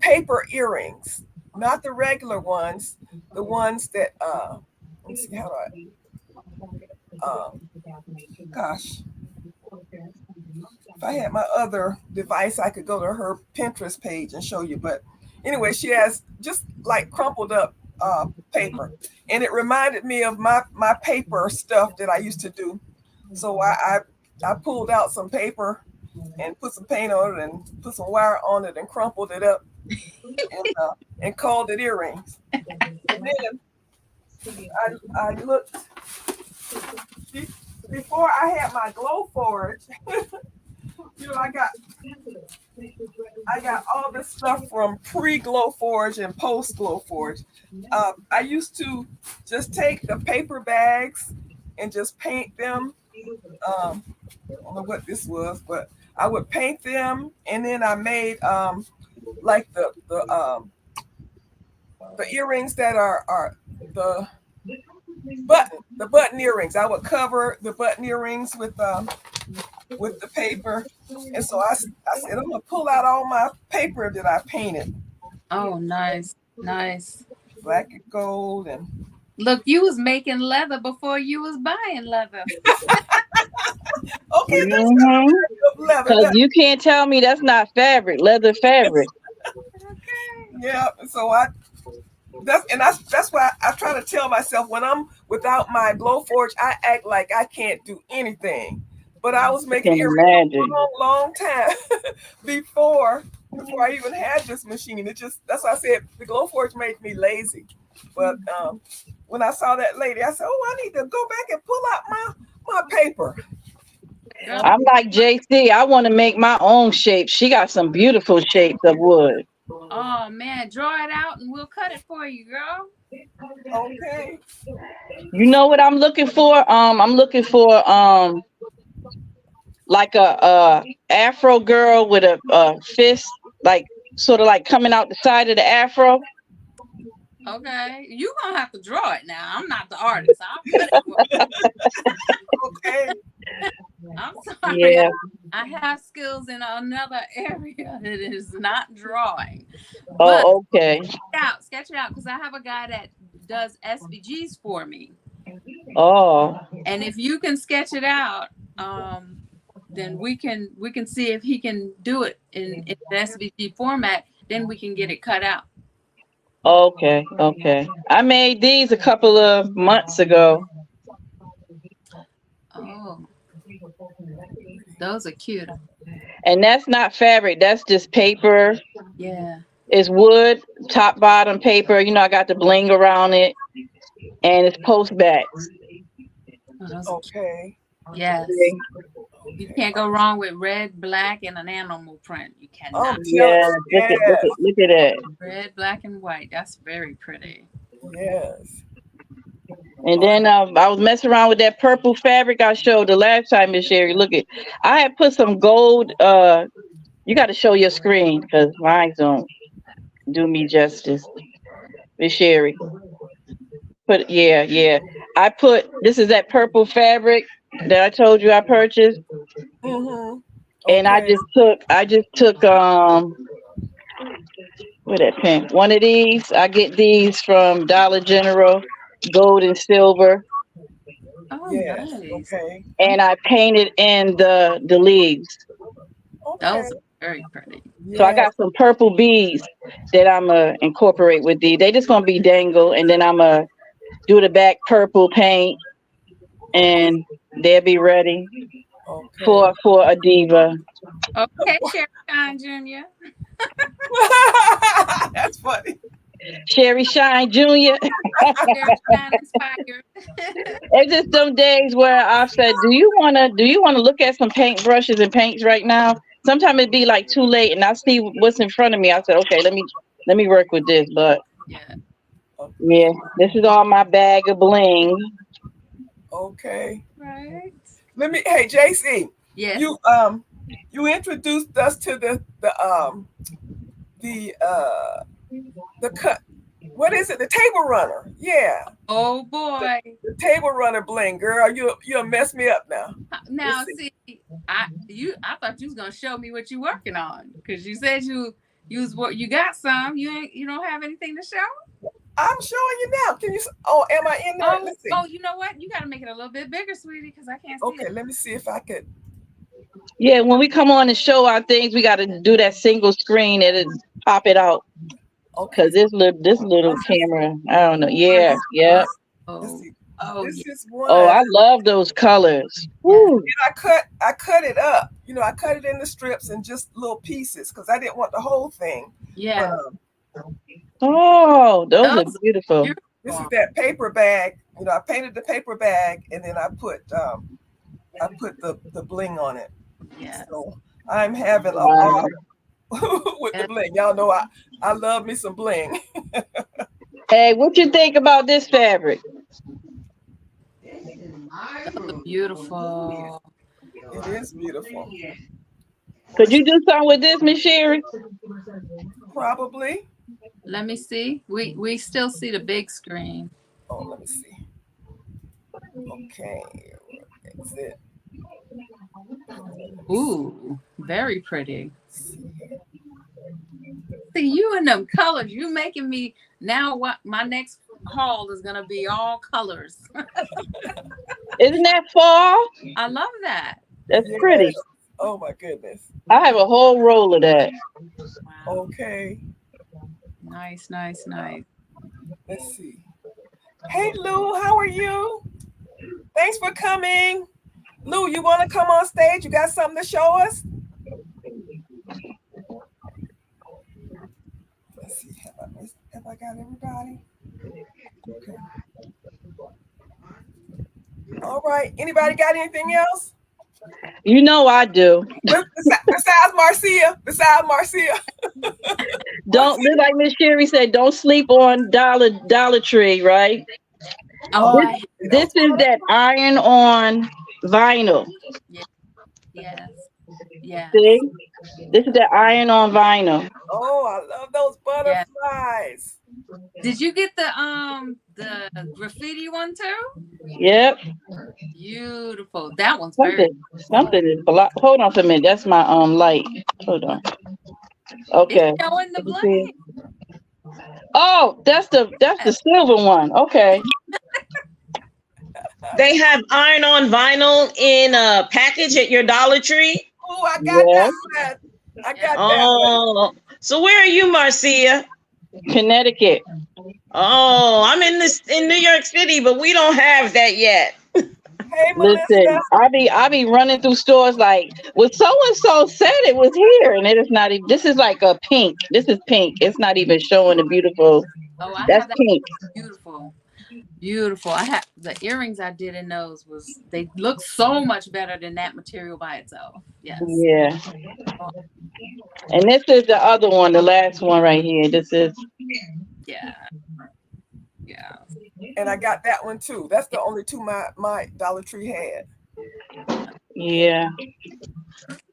paper earrings, not the regular ones, the ones that let me see how do I gosh. If I had my other device, I could go to her Pinterest page and show you. But anyway, she has just like crumpled up paper, and it reminded me of my paper stuff that I used to do. So I pulled out some paper and put some paint on it and put some wire on it and crumpled it up and called it earrings. And then I looked before I had my Glowforge. You know, I got all this stuff from pre-Glowforge and post-Glowforge. I used to just take the paper bags and just paint them. I don't know what this was, but I would paint them, and then I made like the earrings that are the button earrings. I would cover the button earrings with the paper. And so I said, I'm gonna pull out all my paper that I painted. Oh, nice. Black and gold and Look, you was making leather before you was buying leather. okay, that's leather. Because you can't tell me that's not fabric, leather fabric. Yeah, so that's why I try to tell myself when I'm without my Glowforge, I act like I can't do anything. But I was making earrings for a long time before I even had this machine. That's why I said the Glowforge made me lazy. But when I saw that lady, I said, "Oh, I need to go back and pull out my paper." I'm like JC. I want to make my own shapes. She got some beautiful shapes of wood. Oh man, draw it out and we'll cut it for you, girl. Okay. You know what I'm looking for? I'm looking for like a afro girl with a fist, like sort of like coming out the side of the afro. Okay, you gonna have to draw it now. I'm not the artist. I'll cut it for you. Okay. I'm sorry. Yeah. I have skills in another area that is not drawing. Oh, okay. Sketch it out, because I have a guy that does SVGs for me. Oh. And if you can sketch it out, then we can see if he can do it in the SVG format. Then we can get it cut out. Okay. I made these a couple of months ago. Oh, those are cute. And that's not fabric. That's just paper. Yeah. It's wood, top, bottom paper. You know, I got the bling around it. And it's post backs. Oh, okay. Yes. You can't go wrong with red, black, and an animal print. You cannot. Yeah, look at that. Red, black, and white. That's very pretty. Yes. And then I was messing around with that purple fabric I showed the last time, Miss Sherry. Look at, I had put some gold. You got to show your screen because mine don't do me justice, Miss Sherry. Yeah. I put, this is that purple fabric that I told you I purchased. Mm-hmm. And I just took where that pen? One of these. I get these from Dollar General, gold and silver. Oh, yes. nice. Okay. And I painted in the leaves. Okay. Those are very pretty. So I got some purple beads that I'm gonna incorporate with these. They just gonna be dangle, and then I'm gonna do the back purple paint, and they'll be ready Okay. for a diva. Okay, Sherry Shine Jr. That's funny. Sherry Shine Jr. Sherry Shine inspired. It's just some days where I've said, do you wanna look at some paintbrushes and paints right now? Sometimes it'd be like too late, and I see what's in front of me. I said, okay, let me work with this. But Yeah. yeah, this is all my bag of bling. Okay. Right. Hey JC, Yes. you introduced us to the cut. What is it? The table runner. Yeah. Oh boy. The table runner bling, girl. You'll mess me up now. Now Let's see, I thought you was gonna show me what you working on, because you said you got some. You don't have anything to show? I'm showing you now. Can you? Oh, am I in there? Let's see. Oh, you know what? You got to make it a little bit bigger, sweetie, because I can't see Okay, it. let me see if I could. Yeah, when we come on and show our things, we got to do that single screen and pop it out. Okay. Cause this little camera, I don't know. Yeah. Let's Oh, see. oh, This yeah. is one. Oh, I love those colors. Woo. And I cut it up. I cut it into strips and just little pieces because I didn't want the whole thing. Yeah. But, Oh, those are beautiful. this is that paper bag. I painted the paper bag and then I put the bling on it. Yeah. So I'm having a lot with the bling. Y'all know I love me some bling. Hey, what you think about this fabric? Beautiful. It is beautiful. Could you do something with this, Miss Sherry? Probably. Let me see. We still see the big screen. Oh, let me see. Okay. That's it. Ooh, very pretty. See, you and them colors, you making me now. What my next haul is gonna be all colors. Isn't that fall? I love that. That's pretty. Oh my goodness. I have a whole roll of that. Wow. Okay. Nice. Let's see. Hey Lou, how are you? Thanks for coming. Lou, you want to come on stage? You got something to show us? Let's see. Have I got everybody? Okay. All right. Anybody got anything else? You know I do. Besides Marcia. Don't, just like Miss Sherry said, don't sleep on Dollar Tree, right? Oh, This is that iron-on vinyl. yes. See? This is that iron-on vinyl. Oh, I love those butterflies. Did you get the graffiti one too? Yep. Beautiful. That one's very. Something is blocked. Hold on for a minute. That's my light. Hold on. Okay. It's showing the bling. Oh, that's the silver one. Okay. They have iron-on vinyl in a package at your Dollar Tree. Oh, I got that one. I got that one. So where are you, Marcia? Connecticut. Oh, I'm in New York City, but we don't have that yet. Hey, Listen, Melissa. I be running through stores like, well, so and so said it was here, and it is not even. This is like a pink. This is pink. It's not even showing the beautiful. Oh, That's pink. Beautiful. I have the earrings I did in those they look so much better than that material by itself. Yes. Yeah. And this is the other one, the last one right here. This is. Yeah. And I got that one too. That's the only two my Dollar Tree had. Yeah.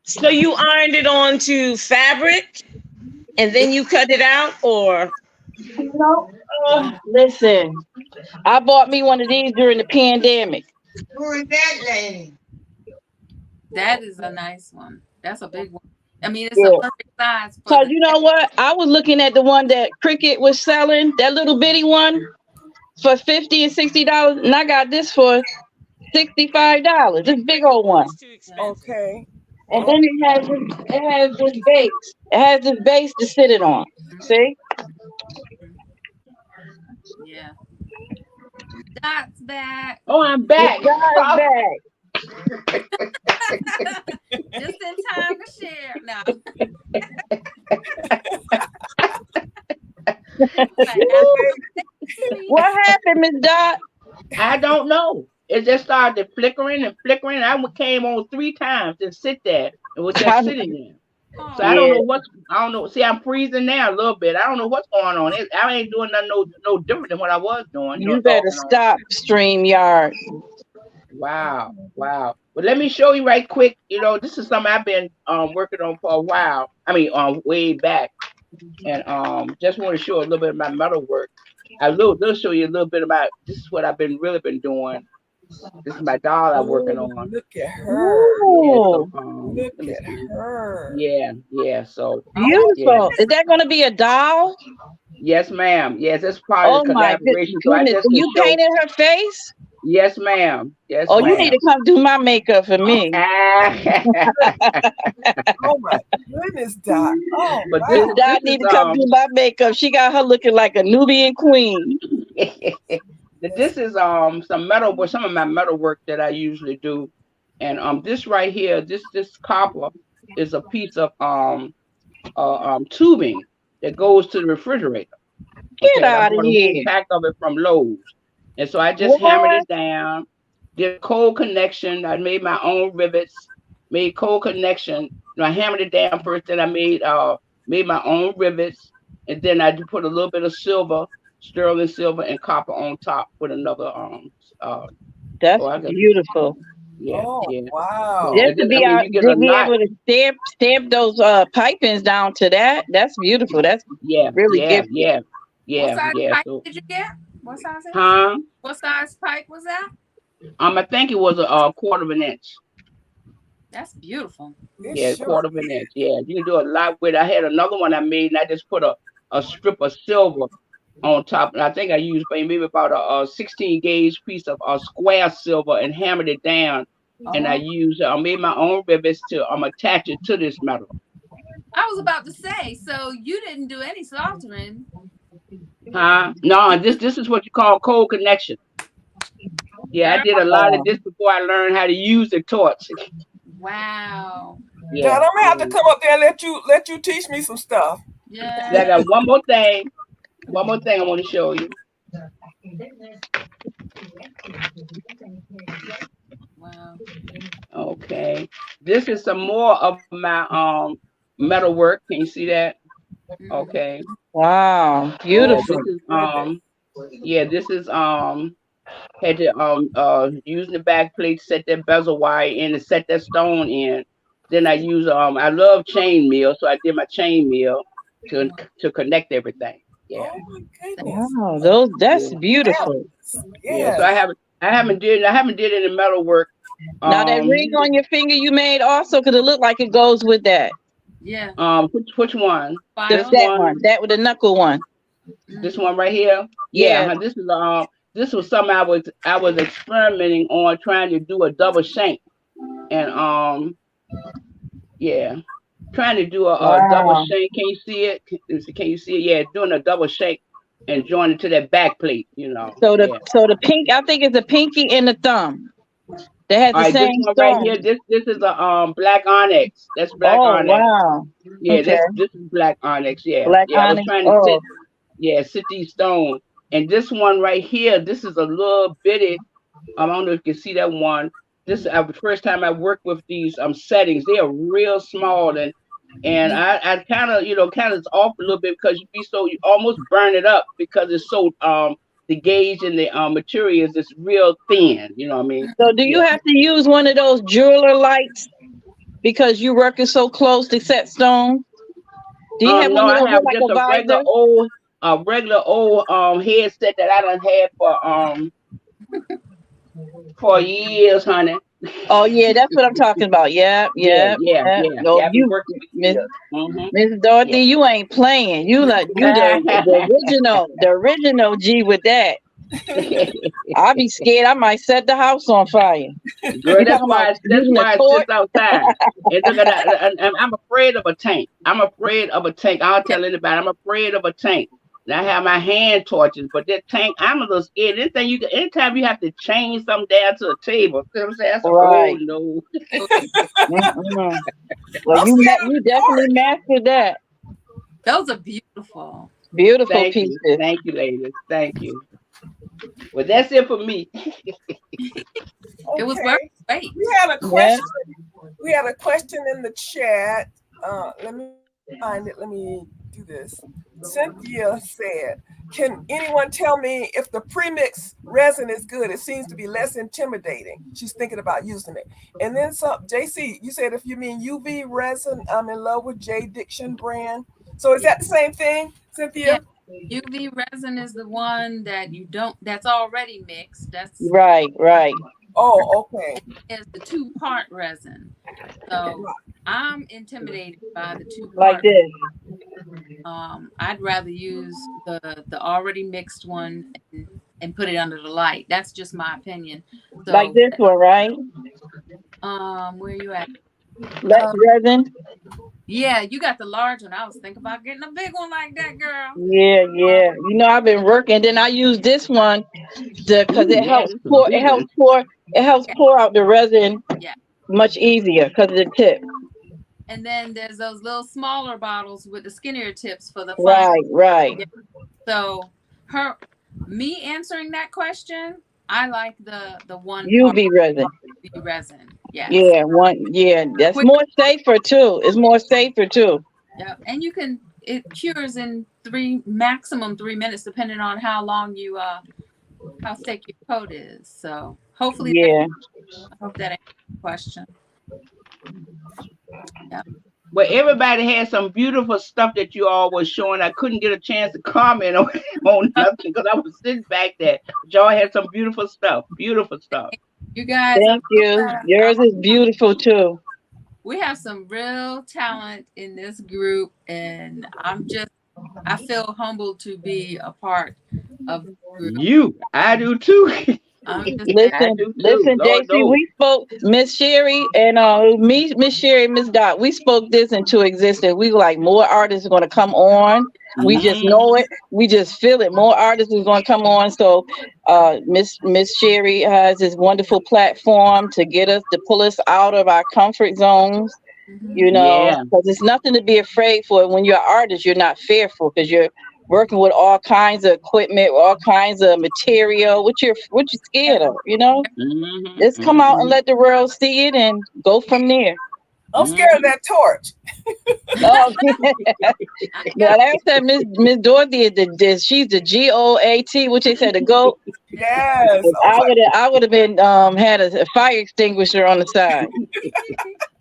So you ironed it onto fabric and then you cut it out, or? No. Listen, I bought me one of these during the pandemic. Who is that lady? That is a nice one. That's a big one. I mean, it's a perfect size. So you know what? I was looking at the one that Cricut was selling, that little bitty one, for $50 and $60, and I got this for $65. This big old one. Okay. And then it has this base. It has this base to sit it on. See? Yeah. Dot's back. Oh, I'm back. Miss Dot is back. Just in time to share. No. What happened, Miss Dot? I don't know. It just started flickering and flickering. I came on 3 times and sit there. It was just sitting there. So I don't know I don't know. See, I'm freezing now a little bit. I don't know what's going on. I ain't doing nothing no different than what I was doing. You better stop, StreamYard. Wow. But let me show you right quick. This is something I've been working on for a while. I mean, way back. And just want to show a little bit of my metal work. They'll show you a little bit about this is what I've really been doing. This is my doll I'm working on. Look at her. Look at her. Yeah. So beautiful. Yeah. Is that going to be a doll? Yes, ma'am. Yes, it's part of the collaboration. Goodness. So you painted her face? Yes, ma'am. Yes. Oh, ma'am. You need to come do my makeup for me. Oh my goodness, Doc. Oh, but wow. Doc need to come do my makeup. She got her looking like a Nubian queen. This is some metal, but some of my metal work that I usually do, and this right here, this copper is a piece of tubing that goes to the refrigerator. Get out of here! A pack of it from Lowe's, and so I just hammered it down. Did cold connection. I made my own rivets. Made cold connection. I hammered it down first. Then I made my own rivets, and then I put a little bit of silver. Sterling silver and copper on top with another that's beautiful. Yeah. Wow. Just to be able to stamp those pipings down to that. That's beautiful. That's really gifted. Yeah. What size pipe did you get? What size? What size pipe was that? I think it was a 1/4 inch. That's beautiful. Yeah, 1/4 inch. Yeah, you can do a lot with it. I had another one I made, and I just put a strip of silver on top, and I think I used maybe about a 16 gauge piece of square silver and hammered it down. And I made my own rivets to attach it to this metal. I was about to say, so you didn't do any soldering? No, this is what you call cold connection. Yeah, I did a lot of this before I learned how to use the torch. Wow. Yeah, I'm gonna have to come up there and let you teach me some stuff. Yeah. I got one more thing I want to show you. Wow. Okay. This is some more of my metal work. Can you see that? Okay. Wow. Beautiful. This is had to using the back plate, set that bezel wire in and set that stone in. Then I use I love chain mill, so I did my chain mill to connect everything. Yeah. Oh my goodness. Wow, that's beautiful. Yeah. So I haven't did any metal work. Now that ring on your finger you made also, because it looked like it goes with that. Yeah. Which one? That one. That with the knuckle one. This one right here. Yeah. This was something I was experimenting on, trying to do a double shank, and trying to do a double shank. Can you see it? Can you see it? Yeah, doing a double shank and join it to that back plate. So the pink, I think it's the pinky and the thumb. They had the same stone. Right here. This is a black onyx. That's black onyx. Wow. Yeah, this is black onyx. Yeah. Black onyx. I was trying to sit these stones. And this one right here, this is a little bitty. I don't know if you can see that one. This is the first time I worked with these settings. They are real small, and I kind of it's off a little bit because you almost burn it up because it's so the gauge and the materials is real thin. You know what I mean? So do you have to use one of those jeweler lights because you're working so close to set stone? Do you have one of those like a visor? Regular old headset that I done had for years, honey. Oh yeah, that's what I'm talking about. Yeah. No, you, Miss Dorothy, you ain't playing. You the original G with that. I'll be scared. I might set the house on fire. Girl, that's why it sits outside. I'm afraid of a tank. I'll tell anybody I'm afraid of a tank. And I have my hand torches, but that tank, I'm a little scared. Anytime you have to change something down to a table, you know what I'm saying? That's Right. no. Mm-mm. Well, I'm you scared of you the definitely torch. mastered that. Those are beautiful. Beautiful Thank you. pieces. Thank you, ladies. Thank you. Well, that's it for me. It was worth Okay. the wait. We had a Yeah. question. We had a question in the chat. Let me find it. Let me do this. Cynthia said, "Can anyone tell me if the premix resin is good? It seems to be less intimidating." She's thinking about using it. And then some. JC, you said if you mean UV resin, I'm in love with J Diction brand. So is that the same thing, Cynthia? Yeah. UV resin is the one that that's already mixed. That's Right. Right. Oh, okay. is the 2-part resin. So I'm intimidated by the Like 2-part. this. I'd rather use the already mixed one and put it under the light. That's just my opinion. So Like this one, right? where you at? Less resin. Yeah, you got the large one. I was thinking about getting a big one like that, girl. Yeah, yeah. You know, I've been working. Then I use this one because Ooh, it yeah, helps this is pour. It big helps one. pour. It helps pour out the resin Yeah. much easier because of the tip. And then there's those little smaller bottles with the skinnier tips for the fine. Right, right. Yeah. So me answering that question, I like the one UV resin. UV resin. Yes. Yeah, one. Yeah, that's Quick. more safer too. It's more safer too. Yeah, and it cures in maximum 3 minutes, depending on how long how thick your coat is. So hopefully, Yeah. I hope that answers the question. Yeah. Well, everybody had some beautiful stuff that you all was showing. I couldn't get a chance to comment on nothing because I was sitting back there. But y'all had some beautiful stuff. Beautiful stuff. You guys, Thank you. Yours is beautiful too. We have some real talent in this group, and I feel humbled to be a part of the group. I do too. Listen, Lord JC, knows. we spoke, Miss Sherry and Miss Sherry, Miss Dot, we spoke this into existence. We were like, more artists are going to come on. We just know it. We just feel it. More artists is going to come on. So, Miss Sherry has this wonderful platform to get us, to pull us out of our comfort zones. You know, Yeah. because it's nothing to be afraid for. When you're an artist, you're not fearful because you're working with all kinds of equipment, all kinds of material. What you're scared of, you know? Just come out and let the world see it and go from there. I'm scared of that torch. Oh, now that's that Miss Dorothy is she's the GOAT, which they said the GOAT. Yes. I would have been had a fire extinguisher on the side.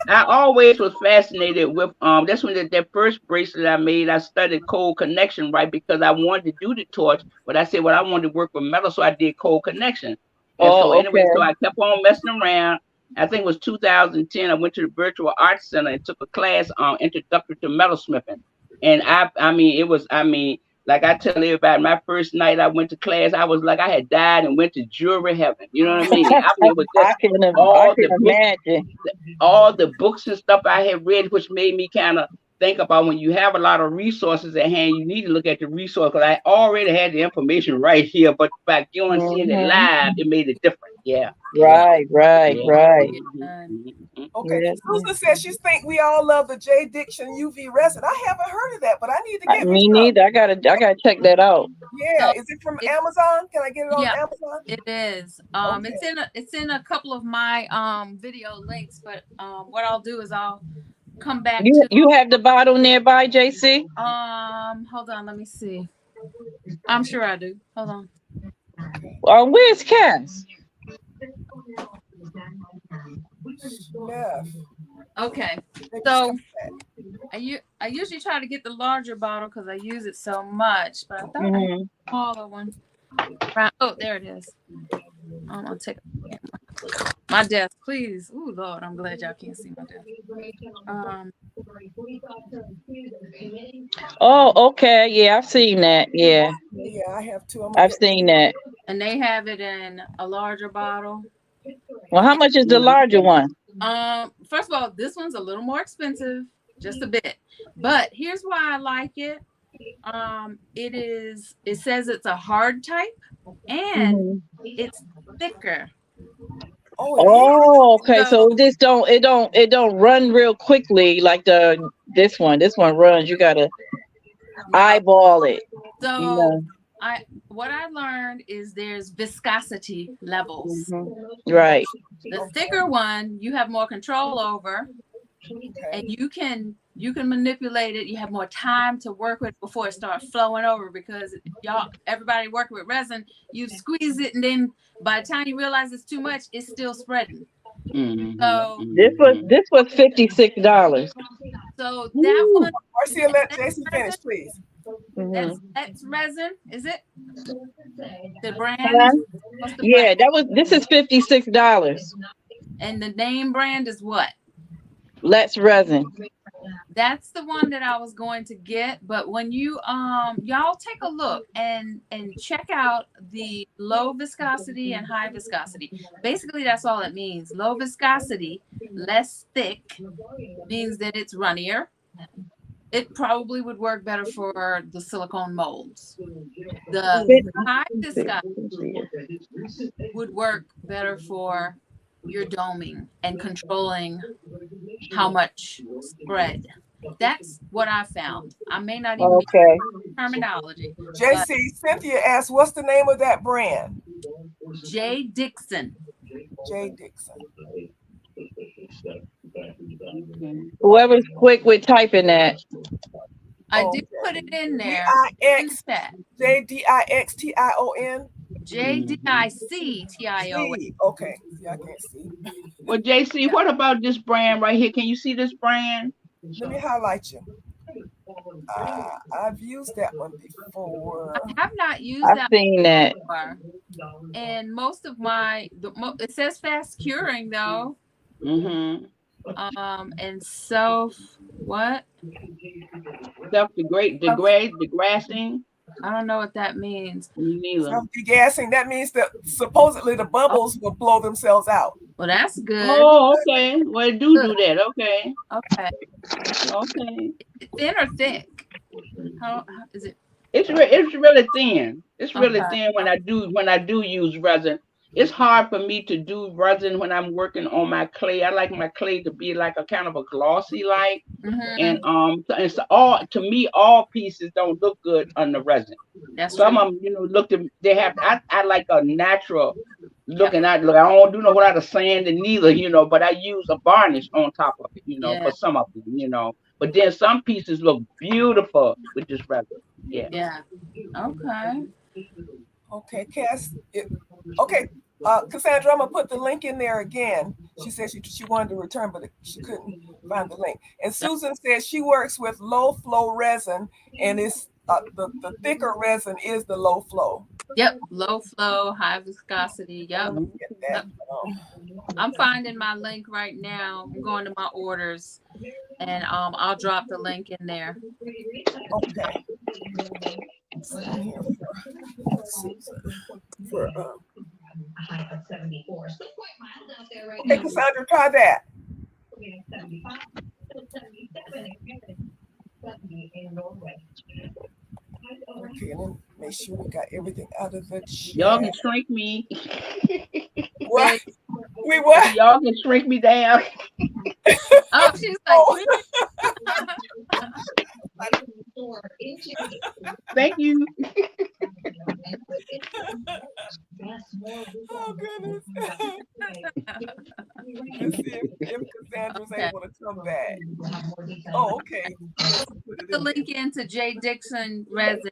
I always was fascinated with that's when that first bracelet I made. I studied cold connection, right? Because I wanted to do the torch, but I said, well, I wanted to work with metal, so I did cold connection. And so anyway, so I kept on messing around. I think it was 2010. I went to the Virtual Arts Center and took a class on introductory to metalsmithing. And I mean, like I tell everybody, my first night I went to class, I was like I had died and went to jewelry heaven. You know what I mean? I mean, it was just I can imagine. all the books and stuff I had read, which made me kind of think about when you have a lot of resources at hand, you need to look at the resource because I already had the information right here, but by going and seeing it live, it made it different. Yeah. Right. Okay. Susan says she think we all love the J Diction UV resin. I haven't heard of that, but I need to get me neither. I gotta check that out. Yeah. Is it from Amazon? Can I get it on Amazon? It is. Okay. It's in a couple of my video links, but what I'll do is I'll come back you have the bottle nearby, JC? Hold on, let me see. I'm sure I do. Hold on. Where's Cass? Yeah. Okay. So I usually try to get the larger bottle because I use it so much, but I thought I had a smaller one. Oh, there it is. I'm gonna take my desk, please. Oh Lord, I'm glad y'all can't see my desk. Oh, okay. Yeah, I've seen that. Yeah. Yeah, I have two. I've seen that. And they have it in a larger bottle. Well, how much is the larger one? First of all, this one's a little more expensive, just a bit. But here's why I like it. It says it's a hard type and Mhm. it's thicker. Oh, it is. Oh, okay. So So it don't run real quickly like this one. This one runs. You gotta no. eyeball it. So what I learned is there's viscosity levels. Right. The thicker one you have more control over, and you can manipulate it. You have more time to work with before it starts flowing over, because everybody working with resin, you squeeze it and then by the time you realize it's too much, it's still spreading. So This was $56. so that one, Marcia, let Jason finish, please. that's resin, is it? The brand? Huh? What's the Yeah, brand? this is $56. And the name brand is what? Let's Resin. That's the one that I was going to get. But when you y'all take a look and check out the low viscosity and high viscosity. Basically, that's all it means. Low viscosity, less thick, means that it's runnier. It probably would work better for the silicone molds. The high viscosity would work better for your doming and controlling how much spread. That's what I found. I may not even Okay. be terminology. JC, Cynthia asked, what's the name of that brand? J. Dixon. J. Dixon. Whoever's quick with typing that. I did put it in there. JDIXTION. JDICTION. Okay. Yeah, I can't see. Well, JC, what about this brand right here? Can you see this brand? Let me highlight you. I've used that one before. I have not used I've seen that before. And most of it says fast curing though. And what? Degassing. I don't know what that means. Degassing, that means that supposedly the bubbles will blow themselves out. Well, that's good. Oh, okay. Well, do that. Okay. Okay. Thin or thick? How is it? It's really thin. It's really thin when I do use resin. It's hard for me to do resin when I'm working on my clay. I like my clay to be like a kind of a glossy like, and it's all pieces don't look good on the resin. Some of them, I like a natural looking at. Look, I don't do no without a sand and neither, but I use a varnish on top of it, for some of them, But then some pieces look beautiful with this resin. Yeah. Yeah. Okay. Okay, Cass. Okay. Cassandra, I'm gonna put the link in there again. She said she wanted to return, but she couldn't find the link. And Susan says she works with low flow resin, and it's the thicker resin is the low flow. Yep, low flow, high viscosity. Yep. I'm finding my link right now. I'm going to my orders, and I'll drop the link in there. Okay. Okay, Cassandra, try that. Okay, let me make sure we got everything out of the chat. Y'all can shrink me. What? Wait, what? Y'all can shrink me down. Oh, she's like, thank you. Oh goodness. Let's see if Cassandra's able to come back. Oh, okay. Put the link into J. Dixon resin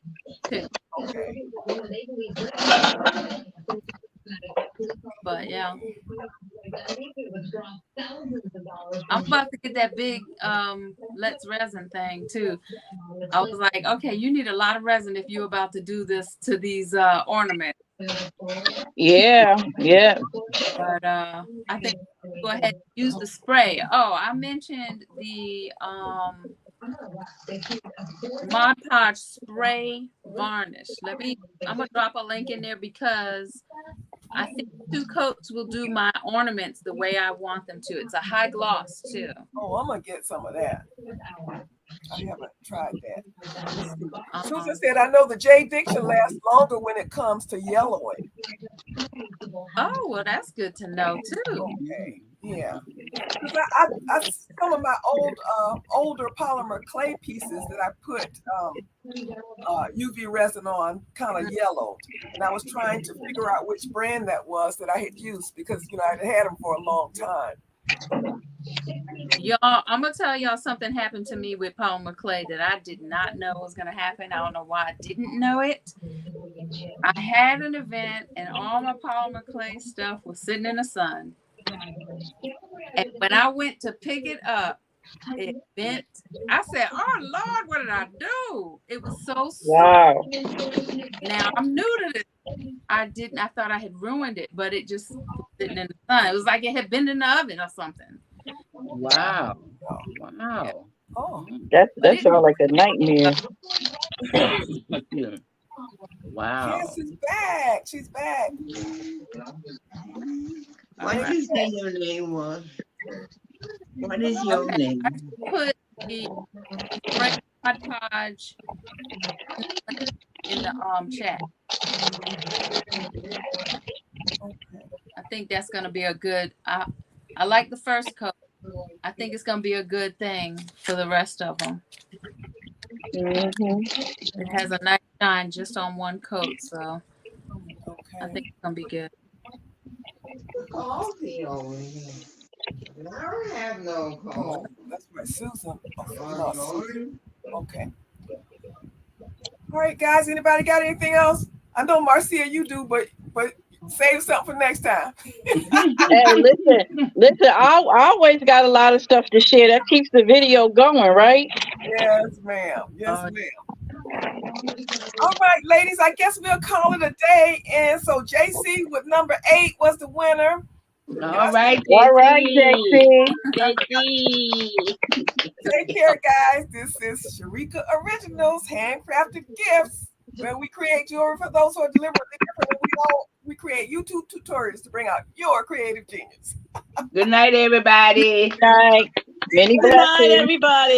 too. Okay. But yeah, I'm about to get that big Let's Resin thing too. I was like, okay, you need a lot of resin if you're about to do this to these ornaments. Yeah. But I think go ahead and use the spray. Oh, I mentioned the Mod Podge spray varnish. I'm gonna drop a link in there because I think 2 coats will do my ornaments the way I want them to. It's a high gloss too. Oh, I'm gonna get some of that. I haven't tried that. Susan said, I know the J Diction lasts longer when it comes to yellowing. Oh, well, that's good to know too. Okay, yeah. 'Cause I some of my older polymer clay pieces that I put UV resin on kind of yellowed, and I was trying to figure out which brand that was that I had used because I'd had them for a long time. Y'all, I'm gonna tell y'all something happened to me with polymer clay that I did not know was gonna happen. I don't know why I didn't know it. I had an event and all my polymer clay stuff was sitting in the sun. And when I went to pick it up, it bent. I said, "Oh Lord, what did I do?" It was so soft. Wow. Now I'm new to this. I thought I had ruined it, but it just was sitting in the sun. It was like it had been in the oven or something. Wow. Wow. Oh, That sounds like a nightmare. Wow. Yes, she's back. She's back. What did you say your name was? What is your name? Put the Frank Podge in the chat. I think that's gonna be a good. I like the first coat. I think it's gonna be a good thing for the rest of them. It has a nice shine just on one coat, so I think it's gonna be good. Coffee over here. I don't have no coffee. That's right, Susan. Okay. All right, guys. Anybody got anything else? I know Marcia, you do, but save something for next time. Hey, listen. I always got a lot of stuff to share. That keeps the video going, right? Yes, ma'am. Yes, ma'am. All right, ladies. I guess we'll call it a day. And so JC with number 8 was the winner. All right, JC. Take care, guys. This is Sharika Originals Handcrafted Gifts, where we create jewelry for those who are deliberately different. We create YouTube tutorials to bring out your creative genius. Good night, everybody. Good night. Many blessings. Good night, everybody.